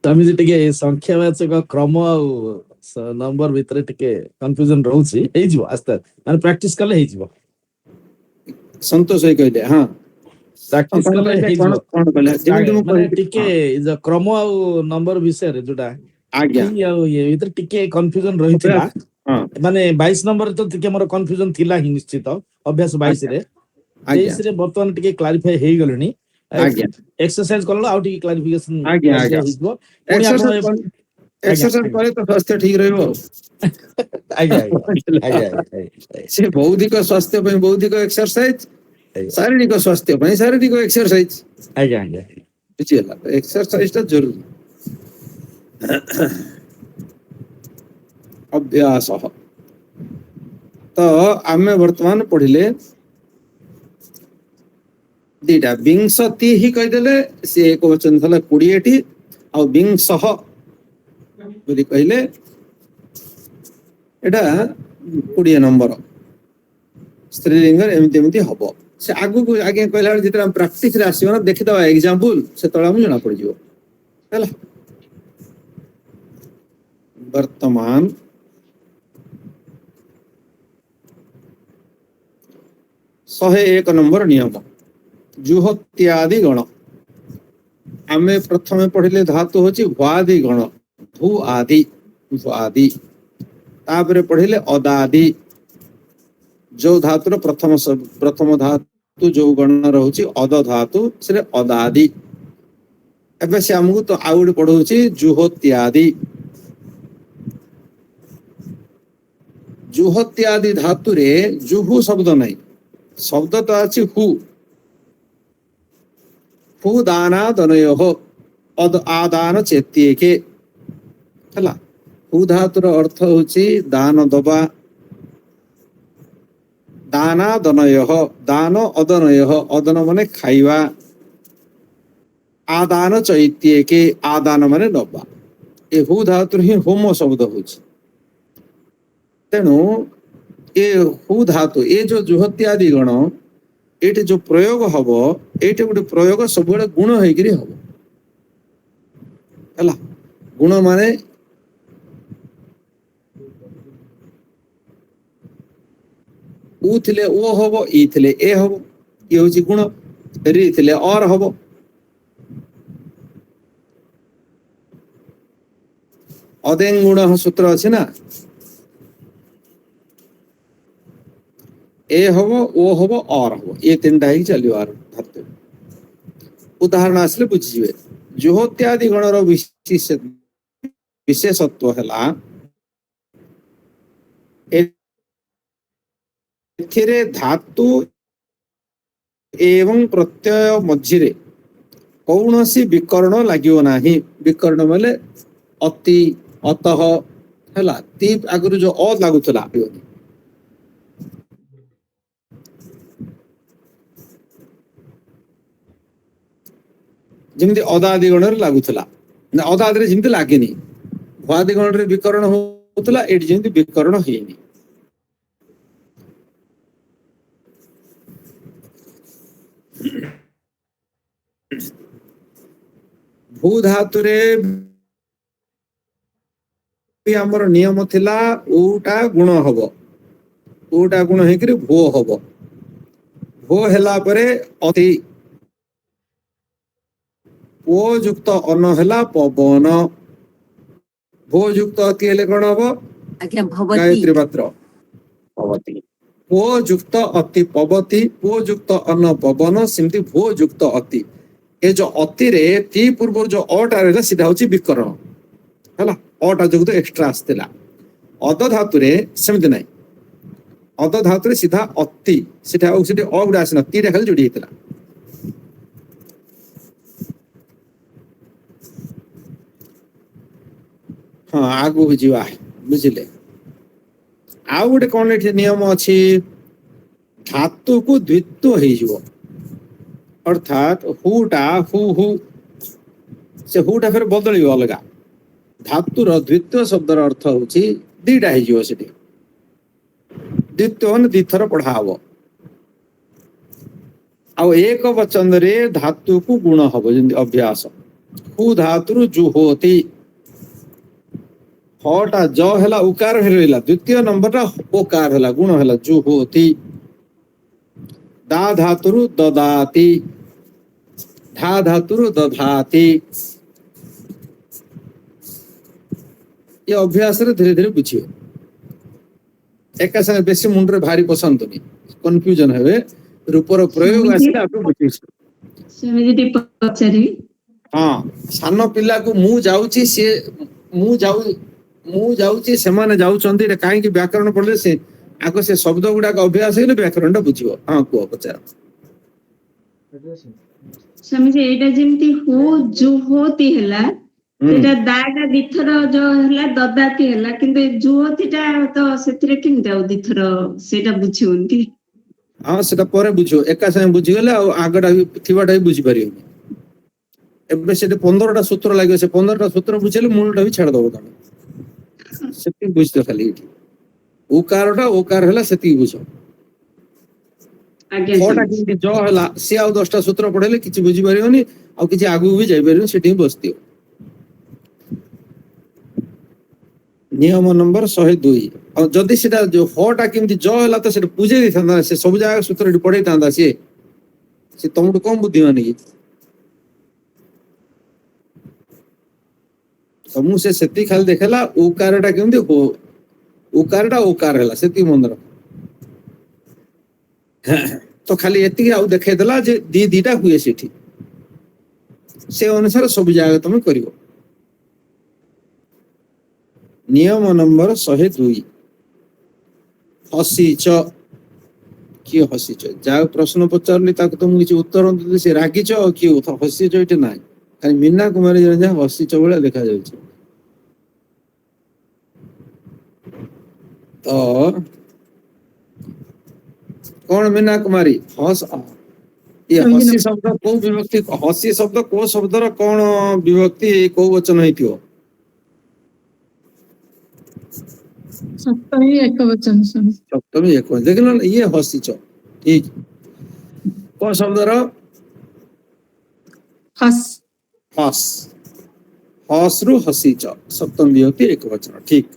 ସ୍ୱାମୀଜୀ ଟିକେ ସଂଖ୍ୟାବାଚକ କ୍ରମ ଆଉ ନମ୍ବର ଭିତରେ ଟିକେ କନଫ୍ୟୁଜନ ରହୁଛି, ହେଇଯିବ ଆସ୍ତେ ମାନେ ପ୍ରାକ୍ଟିସ କଲେ ହେଇଯିବ। ସନ୍ତୋଷ ଭାଇ କହିଲେ, ହଁ ପ୍ରାକ୍ଟିସ କଣ କଲେ କହିଲେ, ହେଇଯିବ। କଣ କହିଲେ? ଯେମିତି ମୁଁ ମାନେ କହିଲି, ଟିକେ କ୍ରମ ଆଉ ନମ୍ବର ବିଷୟରେ ଯୋଉଟା ଆଜ୍ଞା, କି ଆଉ ଇଏ ଭିତରେ ଟିକେ କନଫ୍ୟୁଜନ ରହିଥିଲା। ହଁ ମାନେ 22 ନମ୍ବରରେ ତ ଟିକେ ମୋର କନଫ୍ୟୁଜନ ଥିଲା ହିଁ ନିଶ୍ଚିତ, ଅଭ୍ୟାସ 22 ରେ। ଆଜ୍ଞା 23 ରେ ବର୍ତ୍ତମାନ ଟିକେ କ୍ଲାରିଫାଇ ହେଇଗଲେଣି। ଆଜ୍ଞା ଏକ୍ସରସାଇଜ କଲା ଆଉ ଟିକେ କ୍ଲାରିଫିକେସନ ଆଜ୍ଞା ଆଜ୍ଞା ହେଇଯିବ। ପୁଣି ଆପଣ ଏକ୍ସରସାଇଜ ଆଜ୍ଞା ଏକ୍ସରସାଇଜ ଆଜ୍ଞା କଲେ ତ ସ୍ୱାସ୍ଥ୍ୟ ଠିକ ରହିବ। ଆଜ୍ଞା ଆଜ୍ଞା ଆଜ୍ଞା ଆଜ୍ଞା ସେ ବୌଦ୍ଧିକ ସ୍ୱାସ୍ଥ୍ୟ ପାଇଁ ବୌଦ୍ଧିକ ଏକ୍ସରସାଇଜ, ଶାରୀରିକ ସ୍ୱାସ୍ଥ୍ୟ ପାଇଁ ଶାରୀରିକ ଏକ୍ସରସାଇଜ। ଆଜ୍ଞା ଆଜ୍ଞା ବୁଝିଗଲା? ଏକ୍ସରସାଇଜ ଟା ଜରୁରୀ। ଅଭ୍ୟାସ। ତ ଆମେ ବର୍ତ୍ତମାନ ପଢିଲେ ଦିଟା, ବିଂଶତି ହିଁ କହିଦେଲେ ସେ ଏକ ବଚନ ଥିଲା 20ଟି, ଆଉ ବିଂଶଃ ଯଦି କହିଲେ ଏଟା 20 ନମ୍ବର ସ୍ତ୍ରୀଲିଙ୍ଗରେ ଏମିତି ଏମିତି ହବ। ସେ ଆଗକୁ ଆଜ୍ଞା କହିଲା ବେଳେ ଯେତେବେଳେ ପ୍ରାକ୍ଟିସ ରେ ଆସିବ ନା, ଦେଖିଦବା ଏକ୍ସାମ୍ପଲ, ସେତେବେଳେ ଆମକୁ ଜଣା ପଡିଯିବ ହେଲା। ବର୍ତ୍ତମାନ 101 ନମ୍ବର ନିୟମ, ଜୁହତ୍ୟାଦି ଗଣ। ଆମେ ପ୍ରଥମେ ପଢିଲେ ଧାତୁ ହଉଛି ହ୍ୱାଦି ଗଣ, ଭୂ ଆଦି, ଆଦି। ତାପରେ ପଢିଲେ ଅଦାଦି, ଯୋଉ ଧାତୁର ପ୍ରଥମ ଧାତୁ ଯୋଉ ଗଣ ରହୁଛି ଅଦ ଧାତୁ, ସେଟା ଅଦାଦି। ଏବେ ସେ ଆମକୁ ତ ଆଉ ଗୋଟେ ପଢଉଛି ଜୁହତ୍ୟାଦି। ଜୁହତ୍ୟାଦି ଧାତୁରେ ଜୁହୁ ଶବ୍ଦ ନାହିଁ, ଶବ୍ଦ ତ ଅଛି ହୁ। ହୁ ଦାନା ଦନୟୋଃ ଆଦାନ ଚେତ୍ୟେକେ ହେଲା। ହୁ ଧାତୁର ଅର୍ଥ ହଉଛି ଦାନ ଦବା। ଦାନା ଦନୟଃ, ଦାନ ଅଦନୟଃ, ଅଦନ ମାନେ ଖାଇବା। ଆଦାନ ଚୈତ୍ୟେକେ, ଆଦାନ ମାନେ ନବା। ଏ ହୁ ଧାତୁରେ ହିଁ ହୋମ ଶବ୍ଦ ହଉଛି। ତେଣୁ ଏ ହୁ ଧାତୁ, ଏ ଯୋଉ ଜୁହତ୍ୟାଦି ଗଣ, ଏଇଠି ଯୋଉ ପ୍ରୟୋଗ ହବ, ଏଇଠି ଗୋଟେ ପ୍ରୟୋଗ ସବୁବେଳେ ଗୁଣ ହେଇକିରି ହବ ହେଲା। ଗୁଣ ମାନେ ଉ ଥିଲେ ଓ ହବ, ଇ ଥିଲେ ଏ ହବ, ଇଏ ହଉଛି ଗୁଣ। ରି ଥିଲେ ଅର ହବ। ଅଦେଂ ଗୁଣ ସୂତ୍ର ଅଛି ନା, ଏ ହବ, ଓ ହବ, ଅର ହବ, ଇଏ ତିନିଟା ହେଇକି ଚାଲିବ ଆର ଧାତୁ। उदाहरण आसले बुझिबे जुहोत्यादि गणर विशेषत्व हला एथिरे धातु एवं प्रत्यय मझिरे कौनसी विकर्ण लागियो नाही विकर्ण बोले अति अतः हला ती आगु जो अ लागुतला जेमती अदादि गण लागुला अदादि जेमती लगे भुआदि गण विकर्ण होता ये जेमती विकर्ण होनी भू धातुरे आमर नियम थिला ऊटा गुण हब ऊटा गुण होकर भो हब भो हेला परे अति ओ युक्त अन्न हेला पवन भो युक्त अति हेले कौन हम गायत्री पात्र पवती ओ युक्त अति पवती ओ युक्त अन्न पवन सिमती भो युक्त अति ए जो अति रे ती पूर्व जो अटा रहला सीधा होची विकर्ण हला अटा जो तो एक्स्ट्रा आस्तेला अद धातु रे सेमति नाही अद धातु रे सीधा अति सीधा ओसिटी अ गुडा आसना ती रे खाली जोडी हेतला हाँ आगु बुझिबा बुझिले आ गोटे कौन एठी नियम अछि धातु को द्वित्व हे जिवो अर्थात हुटा हु से हुटा फिर बदलियो अलगा धातुर द्वित्व शब्दर अर्थ होची दीटा हे जिवो सेठी द्वित्व न द्विथर पढ़ा हबो आ एक वचन रे धातु को गुण हबो जेंति अभ्यास हु धातुर जुहोति हटा ज हेला उकार हेला द्वितीय नंबर रा ओकार हेला गुण हेला जुहोति दा धातुरु ददाति धा धातुरु दधाति ये अभ्यास रे धीरे धीरे बुझियो एका संगे बेसी मुंड रे भारी पसंद नहीं कंफ्यूजन हेबे रूपर प्रयोग आसे आप बुझियो सेमिति पचारि हां सानो पिला को मु जाउची से मु जाउची सेमाने जाउचंती रे काहे कि व्याकरण पढले से आको से शब्द गुडा का अभ्यास हेले व्याकरण टा बुझियो हां को पचार सेमिति एटा जेमति हो जुहोति हला एटा दागा दिथर जो हला ददाति हला किंतु जुहोतिटा तो सेतिरे किन जाउ दिथर सेटा बुझियोंती हां सेटा परे बुझियो एका संगे बुझि गेले आ आगडा थिबाटा भी बुझि परियो एबे सेटे 15 टा सूत्र लागियो से 15 टा सूत्र बुझिले मूलटा भी छाड़ दबो तमे सेति बुझतो खाली एठी उकारटा ओकार हला सेति बुझो आगे कोटा किंति ज हला से आ 10 टा सूत्र पढेले किछि बुझि परियोनी आ किछि आगु भी जाई परियो सेठी बसतियो नियम नंबर 102 और जदी सेटा जो होटा किंति ज हला त सेटा पूजे दिथांदा से सब जागा सूत्र पढे तांदा से तमडु कम बुद्धिमान की समूह से सेति खाली देखला उकारटा केमति हो उकारटा ओकार हला सेति मंदर तो खाली एति आउ देखाइ देला जे दी दीटा हुए सेठी से अनुसार सब जागा तुम करिवो नियम नंबर 102 हसीच किए हसीच जा प्रश्न पचारली ताको तुम किछि उत्तर दे से रागिच किए हसीच एटे नाही खाली मीना कुमारी जन हसीच बेला देखा जाउछ तो कौन मीना कुमारी हस ये हसी शब्द को विभक्ति हसी शब्द को शब्दर कौन विभक्ति को वचन हेतियो सप्तमी एकवचन सप्तमी एकवचन देखिन ये हसीच ठीक को शब्दर हस हस हसरु हसीच सप्तमी विभक्ति एकवचन ठीक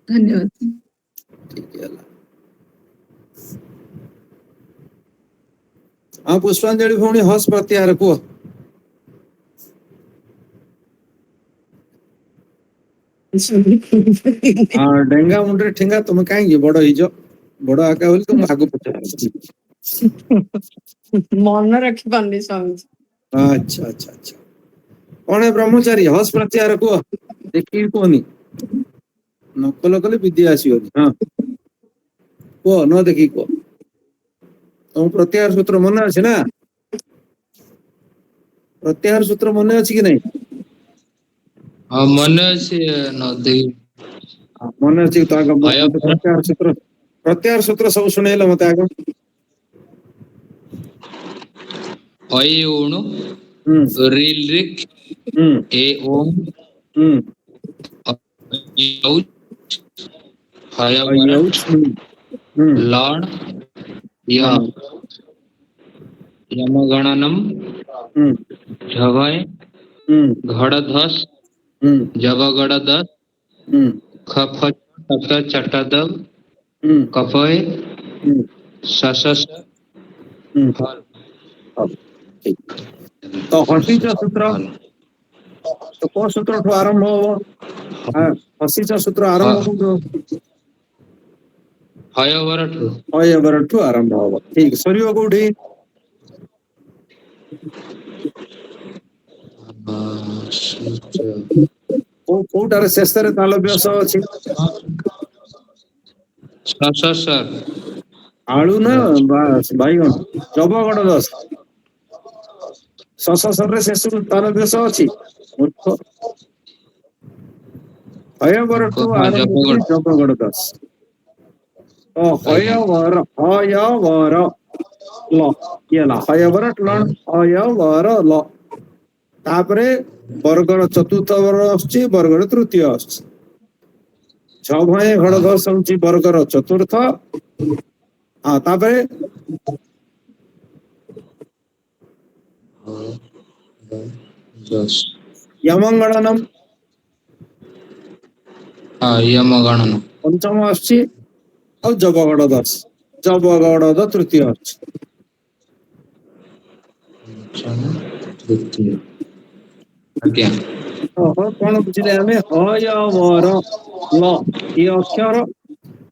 धन्यवाद ठीक है हाँ पुष्पांजलि भौणी हस प्रत्याहार को हाँ डेंगा मुंडे ठेंगा तुम कहीं बड़ हिज बड़ आका बोली तुम आगु पचार ମନେ ରଖିପାରୁନି ସ୍ୱାମୀଜୀ। ଆଚ୍ଛା ଆଚ୍ଛା ଆଚ୍ଛା। କଣ ଏ ବ୍ରହ୍ମଚାରୀ ହସ୍ ପ୍ରତ୍ୟାହାର କୁହ, ଦେଖିକି କୁହନି, ନକଲ କଲେ ବିଦ୍ୟା ଆସିବନି। ହଁ କୁହ, ନ ଦେଖିକି କୁହ। ତମ ପ୍ରତ୍ୟାହାର ସୂତ୍ର ମନେ ଅଛି ନା? ପ୍ରତ୍ୟାହାର ସୂତ୍ର ମନେ ଅଛି କି ନାଇଁ? ହଁ ମନେ ଅଛି ନଦୀ ମନେ ଅଛି ତ? ଆଗ ହୟ ମତେ ପ୍ରତ୍ୟାହାର ସୂତ୍ର ସବୁ ଶୁଣେଇଲ ମତେ ଆଗ। ହଇ ଉଣୁ ହୁଁ ରିଲ୍ ରିକ୍ ହୁଁ ଏ ଓମ୍ ହୁଁ ୟୌ ହୟ ୟଉଚ୍, ବରଟ୍ ହୁଁ ଲଣ୍ ହଁ ୟମ यमगणनम ହୁଁ झभय ହୁଁ घड़धस ହୁଁ जबगड़दस ହୁଁ खफ टक चटद ହୁଁ कफय ହୁଁ शशस ହୁଁ फल। ହଉ, ଠିକ। ତ ହସିଚ ସୂତ୍ର, फल ତ କୋଉ ସୂତ୍ରଠୁ ଆରମ୍ଭ ହବ? ହସିଚ ସୂତ୍ର ଆରମ୍ଭ କୋଉଠୁ? हय बरठु ହୟବରଠୁ ଆରମ୍ଭ ହବ। ଠିକ, ସରିବ କୋଉଠି? କୋଉଟାରେ ଶେଷରେ ତାଲବ୍ୟ ସ ଅଛି? शशस ଆଳୁ ନା ବାଇଗଣ? ଜବଗଡ ଦଶ ଶଶରେ ଶେଷରୁ ତାଲବ୍ୟ ସ ଅଛି? ମୂର୍ଖ। ହୟବରଠୁ ଆରମ୍ଭ କରି जबगड़ ଜବଗଡ ଦଶ। ତ आज्ञा ହୟବର ଲ କିଏ ହେଲା? ହୟବରଟ ଲଣ ହୟବର ଲ। ତାପରେ ବର୍ଗର ଚତୁର୍ଥ ବର୍ଗ ଆସୁଛି, ବର୍ଗର ତୃତୀୟ ଆସୁଛି। ଛଭୟ ଘଡ ଦଶ ହଉଛି ବର୍ଗର ଚତୁର୍ଥ। ହଁ ତାପରେ जस ୟମଙ୍ଗଳନମ हाँ यमगणन ପଞ୍ଚମ ଆସୁଛି, ଆଉ ଜବଗଡ ଦଶ, ଜବଗଡ ତୃତୀୟ ଆସୁଛି। तृतीय आज्ञा ଓହୋ, କଣ ବୁଝିଲେ ଆମେ? ହୟବର ଲ ଇଏ ଅକ୍ଷର,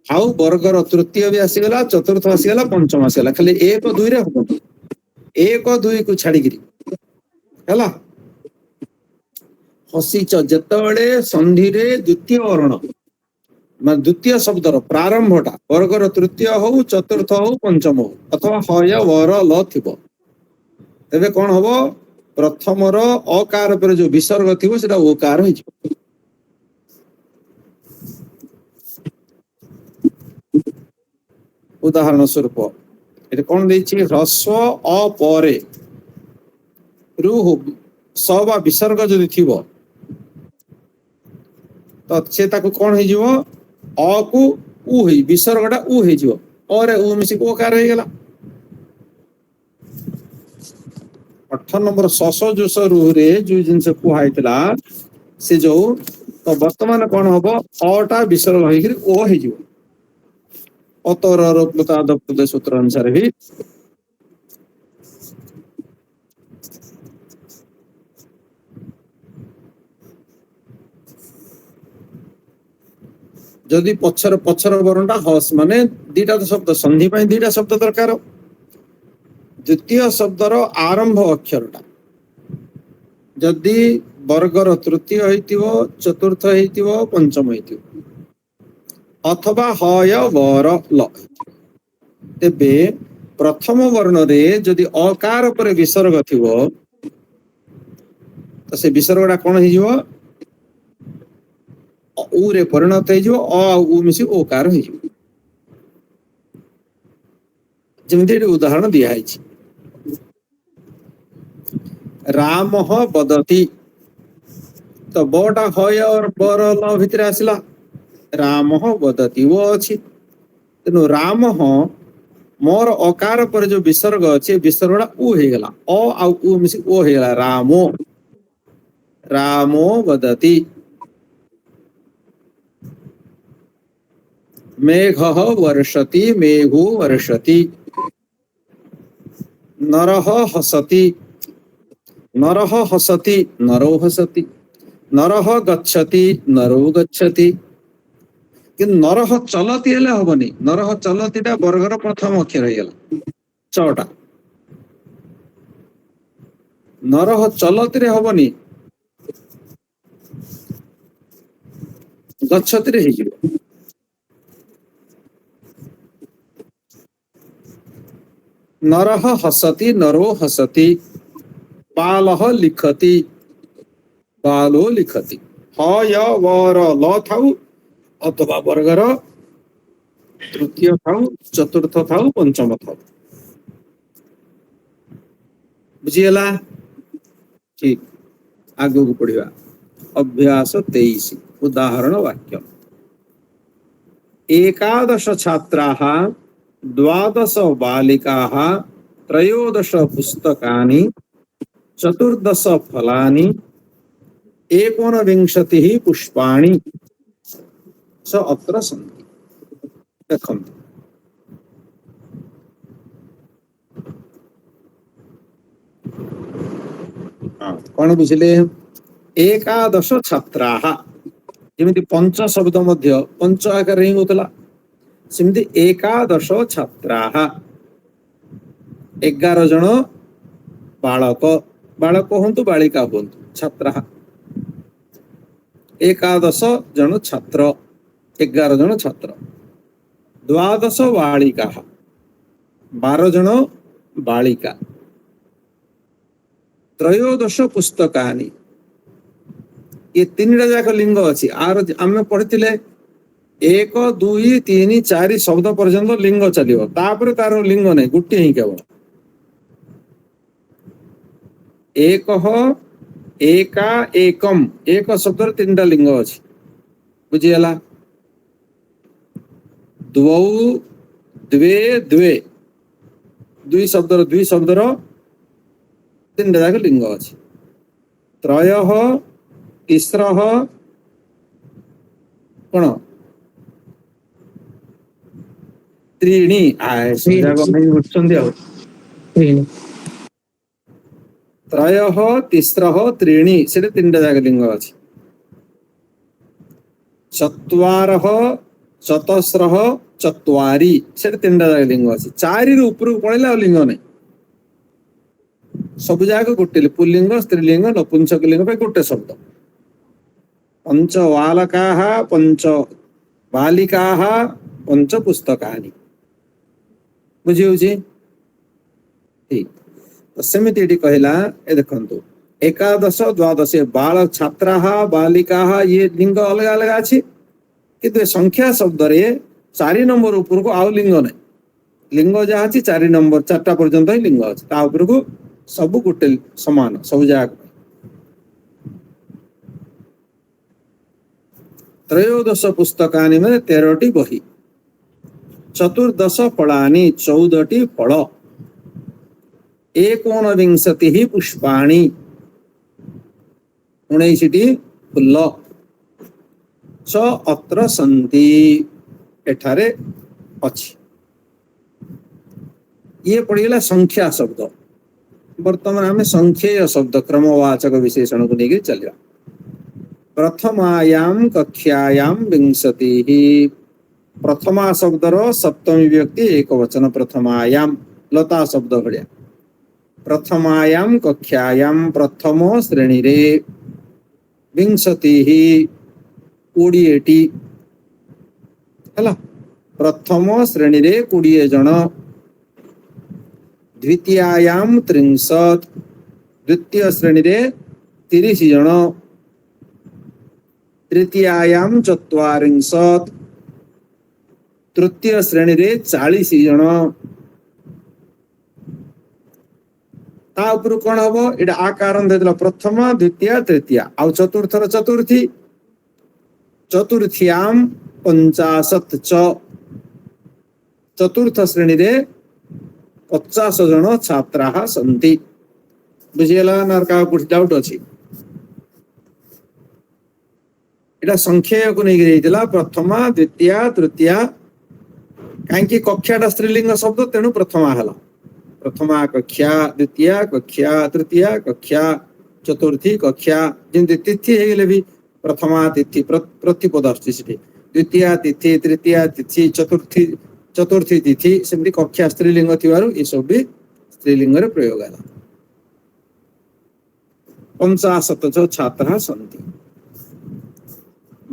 ଆଉ ବର୍ଗର ତୃତୀୟ ବି ଆସିଗଲା, ଚତୁର୍ଥ ଆସିଗଲା, ପଞ୍ଚମ ଆସିଗଲା। ଖାଲି 1 2 ରେ ହବ, 1 2 କୁ ଛାଡିକିରି ହେଲା। ହସିଛ ଯେତେବେଳେ ସନ୍ଧିରେ ଦ୍ୱିତୀୟ ବର୍ଣ୍ଣ ମାନେ ଦ୍ୱିତୀୟ ଶବ୍ଦର ପ୍ରାରମ୍ଭଟା ବର୍ଗର ତୃତୀୟ ହଉ, ଚତୁର୍ଥ ହଉ, ପଞ୍ଚମ ହଉ, ଅଥବା ହୟ ବର ଲ ଥିବ, ତେବେ କଣ ହବ? ପ୍ରଥମର ଅକାର ଉପରେ ଯୋଉ ବିସର୍ଗ ଥିବ ସେଟା ଓକାର ହେଇଯିବ। ଉଦାହରଣ ସ୍ୱରୂପ ଏଠି କଣ ଦେଇଛି? ହ୍ରସ୍ୱ ଅ ପରେ ରୁ ସ ବା ବିସର୍ଗ ଯଦି ଥିବ ତ ସେ ତାକୁ କଣ ହେଇଯିବ? ଅ କୁ ଉ ହେଇ ବିସର୍ଗ ଟା ଉ ହେଇଯିବ, ଅରେ ଉ ମିଶିକି ଓକାର ହେଇଗଲା। 18 ନମ୍ବର ଶଶ ଜୋଷ ରୁହରେ ଯୋଉ ଜିନିଷ କୁହା ହେଇଥିଲା ସେ ଯୋଉ, ତ ବର୍ତ୍ତମାନ କଣ ହବ? ଅ ଟା ବିସର୍ଗ ହେଇକିରି ଓ ହେଇଯିବ। ଅତର ସୂତ୍ର ଅନୁସାରେ ବି ଯଦି ପଛର ବର୍ଣ୍ଣଟା ହସ୍ ମାନେ ଦିଟା ଶବ୍ଦ, ସନ୍ଧି ପାଇଁ ଦିଟା ଶବ୍ଦ ଦରକାର। ଦ୍ୱିତୀୟ ଶବ୍ଦର ଆରମ୍ଭ ଅକ୍ଷରଟା ଯଦି ବର୍ଗର ତୃତୀୟ ହେଇଥିବ, ଚତୁର୍ଥ ହେଇଥିବ, ପଞ୍ଚମ ହେଇଥିବ, ଅଥବା ହୟ ବର ଲ, ତେବେ ପ୍ରଥମ ବର୍ଣ୍ଣରେ ଯଦି ଅକାର ଉପରେ ବିସର୍ଗ ଥିବ ତ ସେ ବିସର୍ଗ ଟା କଣ ହେଇଯିବ? ଉ ରେ ପରିଣତ ହେଇଯିବ, ଅ ଆଉ ଉ ମିଶି ଓକାର ହେଇଯିବ। ଯେମିତି ଏଠି ଉଦାହରଣ ଦିଆହେଇଛି, ରାମ ବଦତି, ତ ବଟା ହୟ ବର ଲ ଭିତରେ ଆସିଲା, ରାମ ବଦତି ଓ ଅଛି, ତେଣୁ ରାମ ମୋର ଅକାର ପରେ ଯୋଉ ବିସର୍ଗ ଅଛି ବିସର୍ଗ ଟା ଉ ହେଇଗଲା, ଅ ଆଉ ଉ ମିଶି ଓ ହେଇଗଲା, ରାମୋ, ରାମୋ ବଦତି। मेघ वर्षति, मेघो वर्षति, नरः हसति, नरः हसति, नरो हसति, नरः गच्छति, नरो गच्छति। कि नरः चलति हेले हबनी, नरः चलति टा वर्गर प्रथम अक्षर ହେଇଗଲା, ଛଅଟା। ନରହ ଚଲତିରେ ହବନି, ଗଚ୍ଛତିରେ ହେଇଯିବ। ନରହ ହସତି, ନରୋ ହସତି, ବାଲହ ଲିଖତି, ବାଲୋ ଲିଖତି। ହ ୟ ବର ଲ ଥାଉ ଅଥବା ବର୍ଗର ତୃତୀୟ ଥାଉ, ଚତୁର୍ଥ ଥାଉ, ପଞ୍ଚମ ଥାଉ। ବୁଝିଗଲା? ଠିକ, ଆଗକୁ ପଢିବା। ଅଭ୍ୟାସ 23 ଉଦାହରଣ ବାକ୍ୟ। ଏକାଦଶ ଛାତ୍ରାः, ଦ୍ୱାଦଶ ବାलिकाः, त्रयोदश पुस्तकानि, चतुर्दश फलानि, एकोनविंशतिः पुष्पाणि च अत्र सन्ति। देखन्तु कौन बुझिले? एकादश छात्राः, जेमिति पंच शब्द मध्य पंच आकार ही होतला, सेमिति एकादश छात्राः 11 जन बालक, बालक हंतु बालिका हंतु, छात्राः एकादश जन छात्र, 11 जन छात्र। द्वादश बालिकाः 12 जन बालिका। त्रयोदश पुस्तकानि, ये 3टा जाक लिंग अच्छी। आर आम पढ़ी 1 2 3 4 शब्द पर्यंत लिंग चलो, तापर तार लिंग नहीं, गोटे ही केवल एक एका एकम, एक शब्द 3टा लिंग अच्छी। बुझीगला? द्वौ द्वे द्वे, दुई शब्दर 3टा जाक लिंग अच्छी। त्रयः तिस्रः कौन त्रीणि, त्रयः तिस्रः त्रीणि, से 3टा जाक लिंग अच्छी। चत्वारः चतस्रः चत्वारि, से 3टा जाक लिंग अच्छी। 4 रु ऊपर पड़ेगा लिंग नहीं, सब जाक गोटे पुल्लिंग, स्त्रीलिंग, नपुंसकलिंग पे गोटे शब्द। पंच बालकाः, पंच बालिकाः, पंच पुस्तकानि। बुझी होची? ठीक, तो सेमिति एटी कहला। ए देखंतु एकादश द्वादश बाल छात्राः बालिकाः, ये लिंग अलग अलग अछि, किंतु संख्या शब्द रे 4 नंबर ऊपर को आउ लिंग नहीं। लिंग जहाँ अछि 4 नंबर, 4टा पर्यंत ही लिंग अछि, ता ऊपर को सब गोटे समान, सब जाक। त्रयोदश पुस्तकानि में 13टी बही। चतुर्दश फलानि, 14टी फल। एकोनविंशतिः पुष्पाणि, 19टी फुल। च अत्र सन्ति, एठारे अछि। ये पड़ीगला संख्या शब्द। वर्तमान आम संख्येय शब्द क्रमवाचक विशेषण को लेकर चलिया। प्रथमायाम कक्षायाम विंशतिः, प्रथमा शब्दर सप्तमी व्यक्ति एक वचन प्रथमायाम, लता शब्द भलिया। प्रथमायाम कक्षायाम, प्रथम श्रेणी रे, विंशतिः 20टी हला, प्रथम श्रेणी रे 20 जन। द्वितीयायाम 30, द्वितीय श्रेणी रे 30 जन। तृतीयायाम 40, तृतीय श्रेणी रे 40 जन। ता ऊपर कौन हम ये आकार देला, प्रथम द्वितीय तृतीय, आउ चतुर्थर चतुर्थी। चतुर्थ्याम 50 च, चतुर्थ श्रेणी रे 50 जन छात्राः सन्ति। बुझिगला ना? का कुछ डाउट अछि? एटा संख्या को नहीं गइतला, प्रथमा द्वितीय तृतीय, काहेकि कक्षाटा स्त्रीलिंग शब्द, तेणु प्रथमा हला। प्रथमा कक्षा, द्वितीय कक्षा, तृतीय कक्षा, चतुर्थी कक्षा। जेमति तिथि हे गेले भी प्रथमा तिथि प्रतिपद आछि सेठी, द्वितीय तिथि, तृतीय तिथि, चतुर्थी तिथि सेमती कक्षा स्त्रीलिंग थिबारु ए सब भी स्त्रीलिंग रे प्रयोग होला 50 जो छात्राः सन्ति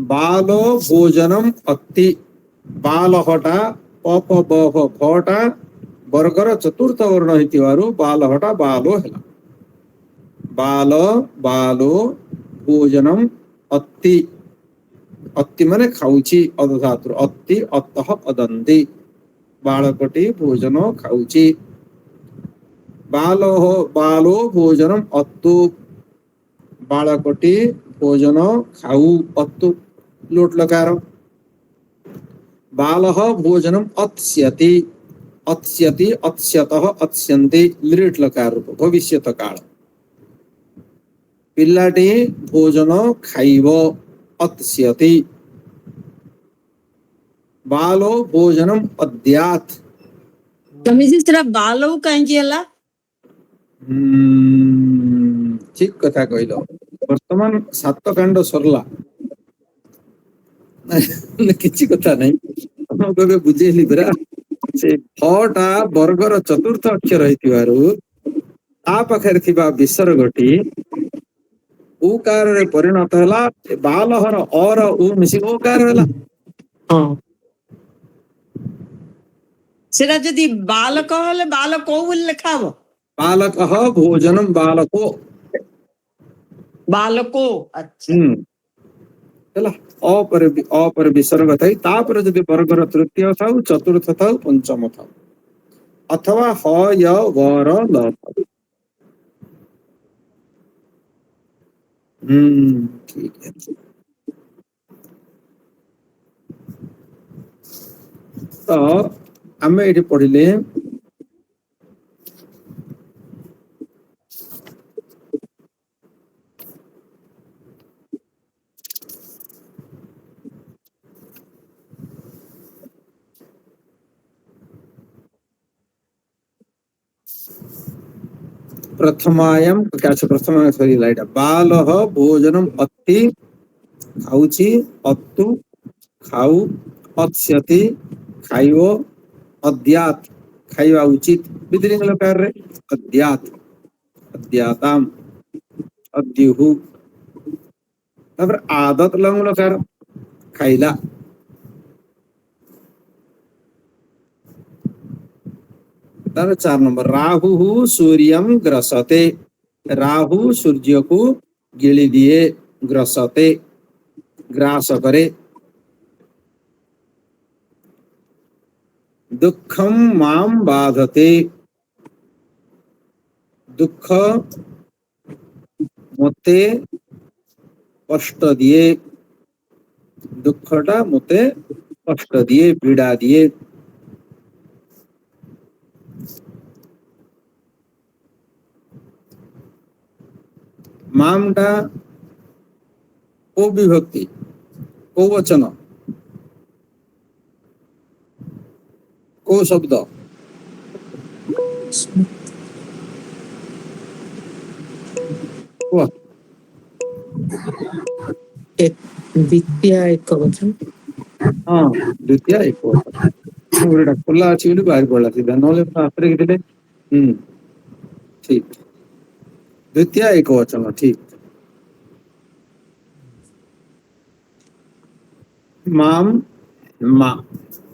बालो भोजनम अति बालहटा पप बह भटा वर्गर चतुर्थ वर्ण हेतिबारु बालहटा बालो ହେଲା बाल बालो भोजनम अति अति माने खाउची अधातु अति अतः अदन्ति बालकटी भोजन खाउची बालो बालो भोजनम अत्तु बालकटी भोजन खाऊ अत्तु लोट लकार बालः भोजनम अत्स्यति अत्स्यति अत्स्यतः अत्स्यन्ति लिट लकार रूप भविष्यत काल पिल्लाटी भोजन खाइब अत्स्यति बालो भोजनम अद्यात् स्वामी जी तेरा बालो कांजी हला ठीक कथा कहल वर्तमान 7 कांड सरला किछि कथा नहीं कबे बुझेली बरा से फटा वर्गर चतुर्थ अक्षर हेतिबारु आ पाखरे थिबा विसर्गटी उकार रे परिणत हला बालहर और उ मिसी ओकार हला सेरा जदी बालक हले बालको बोल लिखाव बालकः भोजनम बालको बालको अच्छा ହେଲା अपर विसर्ग थाई तापर जदि वर्गर तृतीय थाउ चतुर्थ थाउ पंचम थाउ अथवा ह य वर ल ठीक है तो आमे एठी पढिले प्रथमायम क्या प्रथम सॉरी लाइट बालः भोजनम अति खाउची अत्तु खाऊ अत्स्यति खाइबो अद्यात् खाइबा उचित विधिलिंग लकार रे अद्यात् अद्याताम अद्युहु तापर आदत लंग लकार खाइला तार 4 नंबर राहु सूर्यम ग्रसते राहु सूर्य को गिली दिए ग्रसते ग्रास करे दुखम माम बाधते दुख मते कष्ट दिए दुखटा मते कष्ट दिए पीड़ा दिए मामटा को विभक्ति को वचन को शब्द द्वितीय एक वचन हाँ द्वितीय एक वचन खुला अच्छी बाहर पड़ा सीधा नॉले आफरे के दिले ठीक द्वितीय एक वचन ठीक माम मा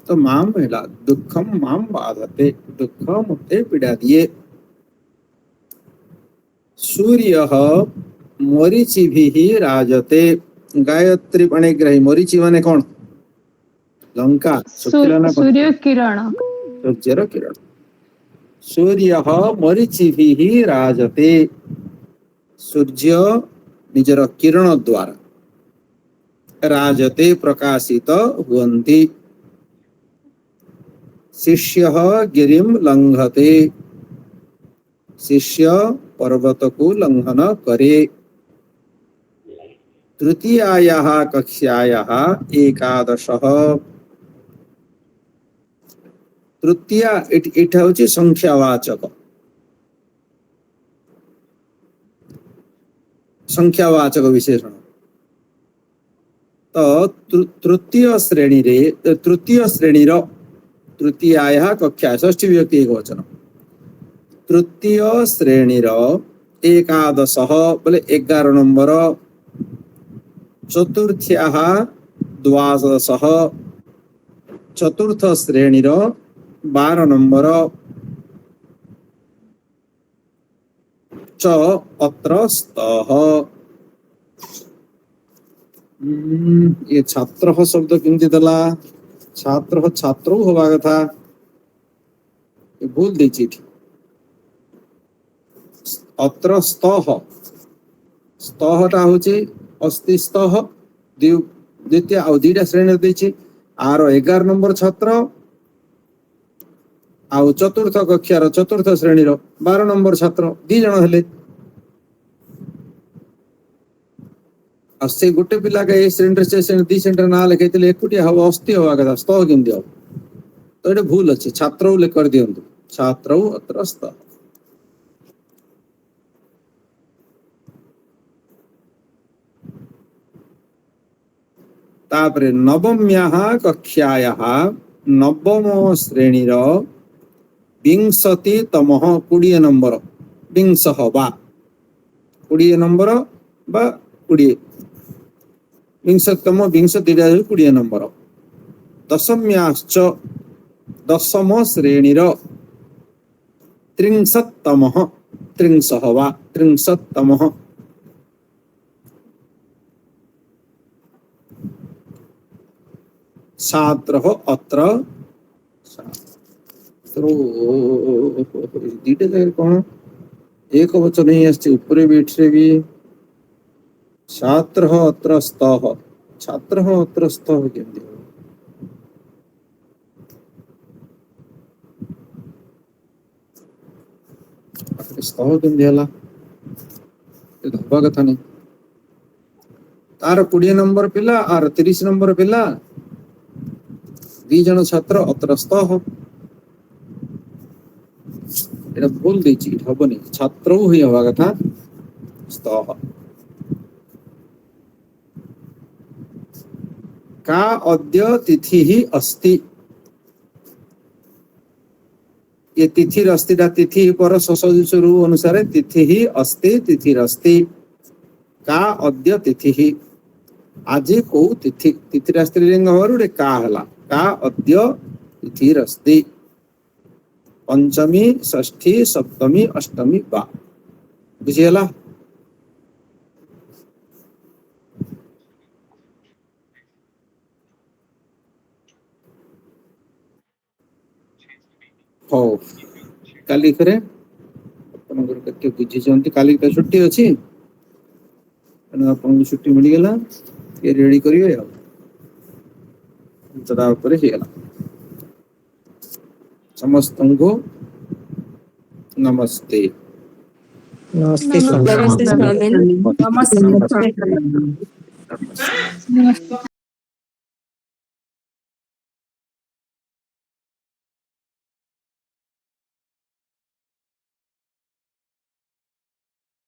तो माम महिला दुखम माम बाधते दुख मते पीड़ा दिए सूर्य मरीचि भी राजते गायत्री पणिग्रही मरीचि माने कौन लंका सूर्य किरण सूर्यर किरण सूर्य मरीचि भी राजते सूर्य निजर किरण द्वारा राजते प्रकाशित हुवन्ति शिष्य गिरिम लंघते शिष्य पर्वत को लंघन करे तृतीयायाः कक्ष्यायाः एकादशः तृतीय इटा होची संख्यावाचक विशेषण तो तृतीय श्रेणी रे तृतीयायाः कक्षायाः षष्ठी विभक्ति एकवचन तृतीय श्रेणीर एकादशः बोले 11 नंबर चतुर्थ्याः द्वादशः चतुर्थ श्रेणीर 12 नंबर च अत्र स्तः ये छात्र शब्द केमती देला छात्र छात्रौ होवा कथा ये भूल देछि अत्र स्तः स्तहटा होछि अस्ति स्तः द्वितीय आ दुईटा श्रेणी देछि आर 11 नंबर छात्र आ चतुर्थ कक्षार चतुर्थ श्रेणीर 12 नंबर छात्र दी जण हेले से गोटे पिला के श्रेणी से श्रेणी दी श्रेणी ना लिखे एकुटिया हम अस्थि हवा कथा स्तः केमती हम तो ये भूल अच्छे छात्र कर दिंतु छात्र अत्र स्तः तापरे नवम्याः कक्षायाः नवम श्रेणीर 20तमः 20 नंबर 20 वा 20 नंबर बा 20 20तम 20 20 नंबर दशम्याश्च दशम श्रेणीर 30तमः 30 वा 30तमः छात्र अत्र दीटे जगह कौन एक वचन ही आसছে উপরে বিটরে भी छात्र अत्र स्तः छात्र अत्र स्तः केमती स्तः केमती हला ये धबा कथा नहीं तार 20 नंबर पिला और 30 नंबर पिला दी जन छात्र अत्र स्तः এটা ভুল দিয়েছি এটা হবনি ছাত্রও হই হওয়া কথা স্তহ का अद्य तिथिः अस्ति ये तिथिर अस्ति दा तिथि पर ससजुषरु अनुसार तिथिः अस्ति तिथिरस्ति का अद्य तिथिः आज को तिथि तिथिर स्त्रीलिंग हवरु का हला का अद्य तिथिरस्ति पंचमी षष्ठी सप्तमी अष्टमी बा बुझियला हो काली करे अपन गुरु कते बुझि जंती काली त छुट्टी अछि एना अपन छुट्टी मिल गेला ये रेडी करियो या तदा ऊपर ही गेला समस्तंगो नमस्ते नमस्ते स्वामी। नमस्ते।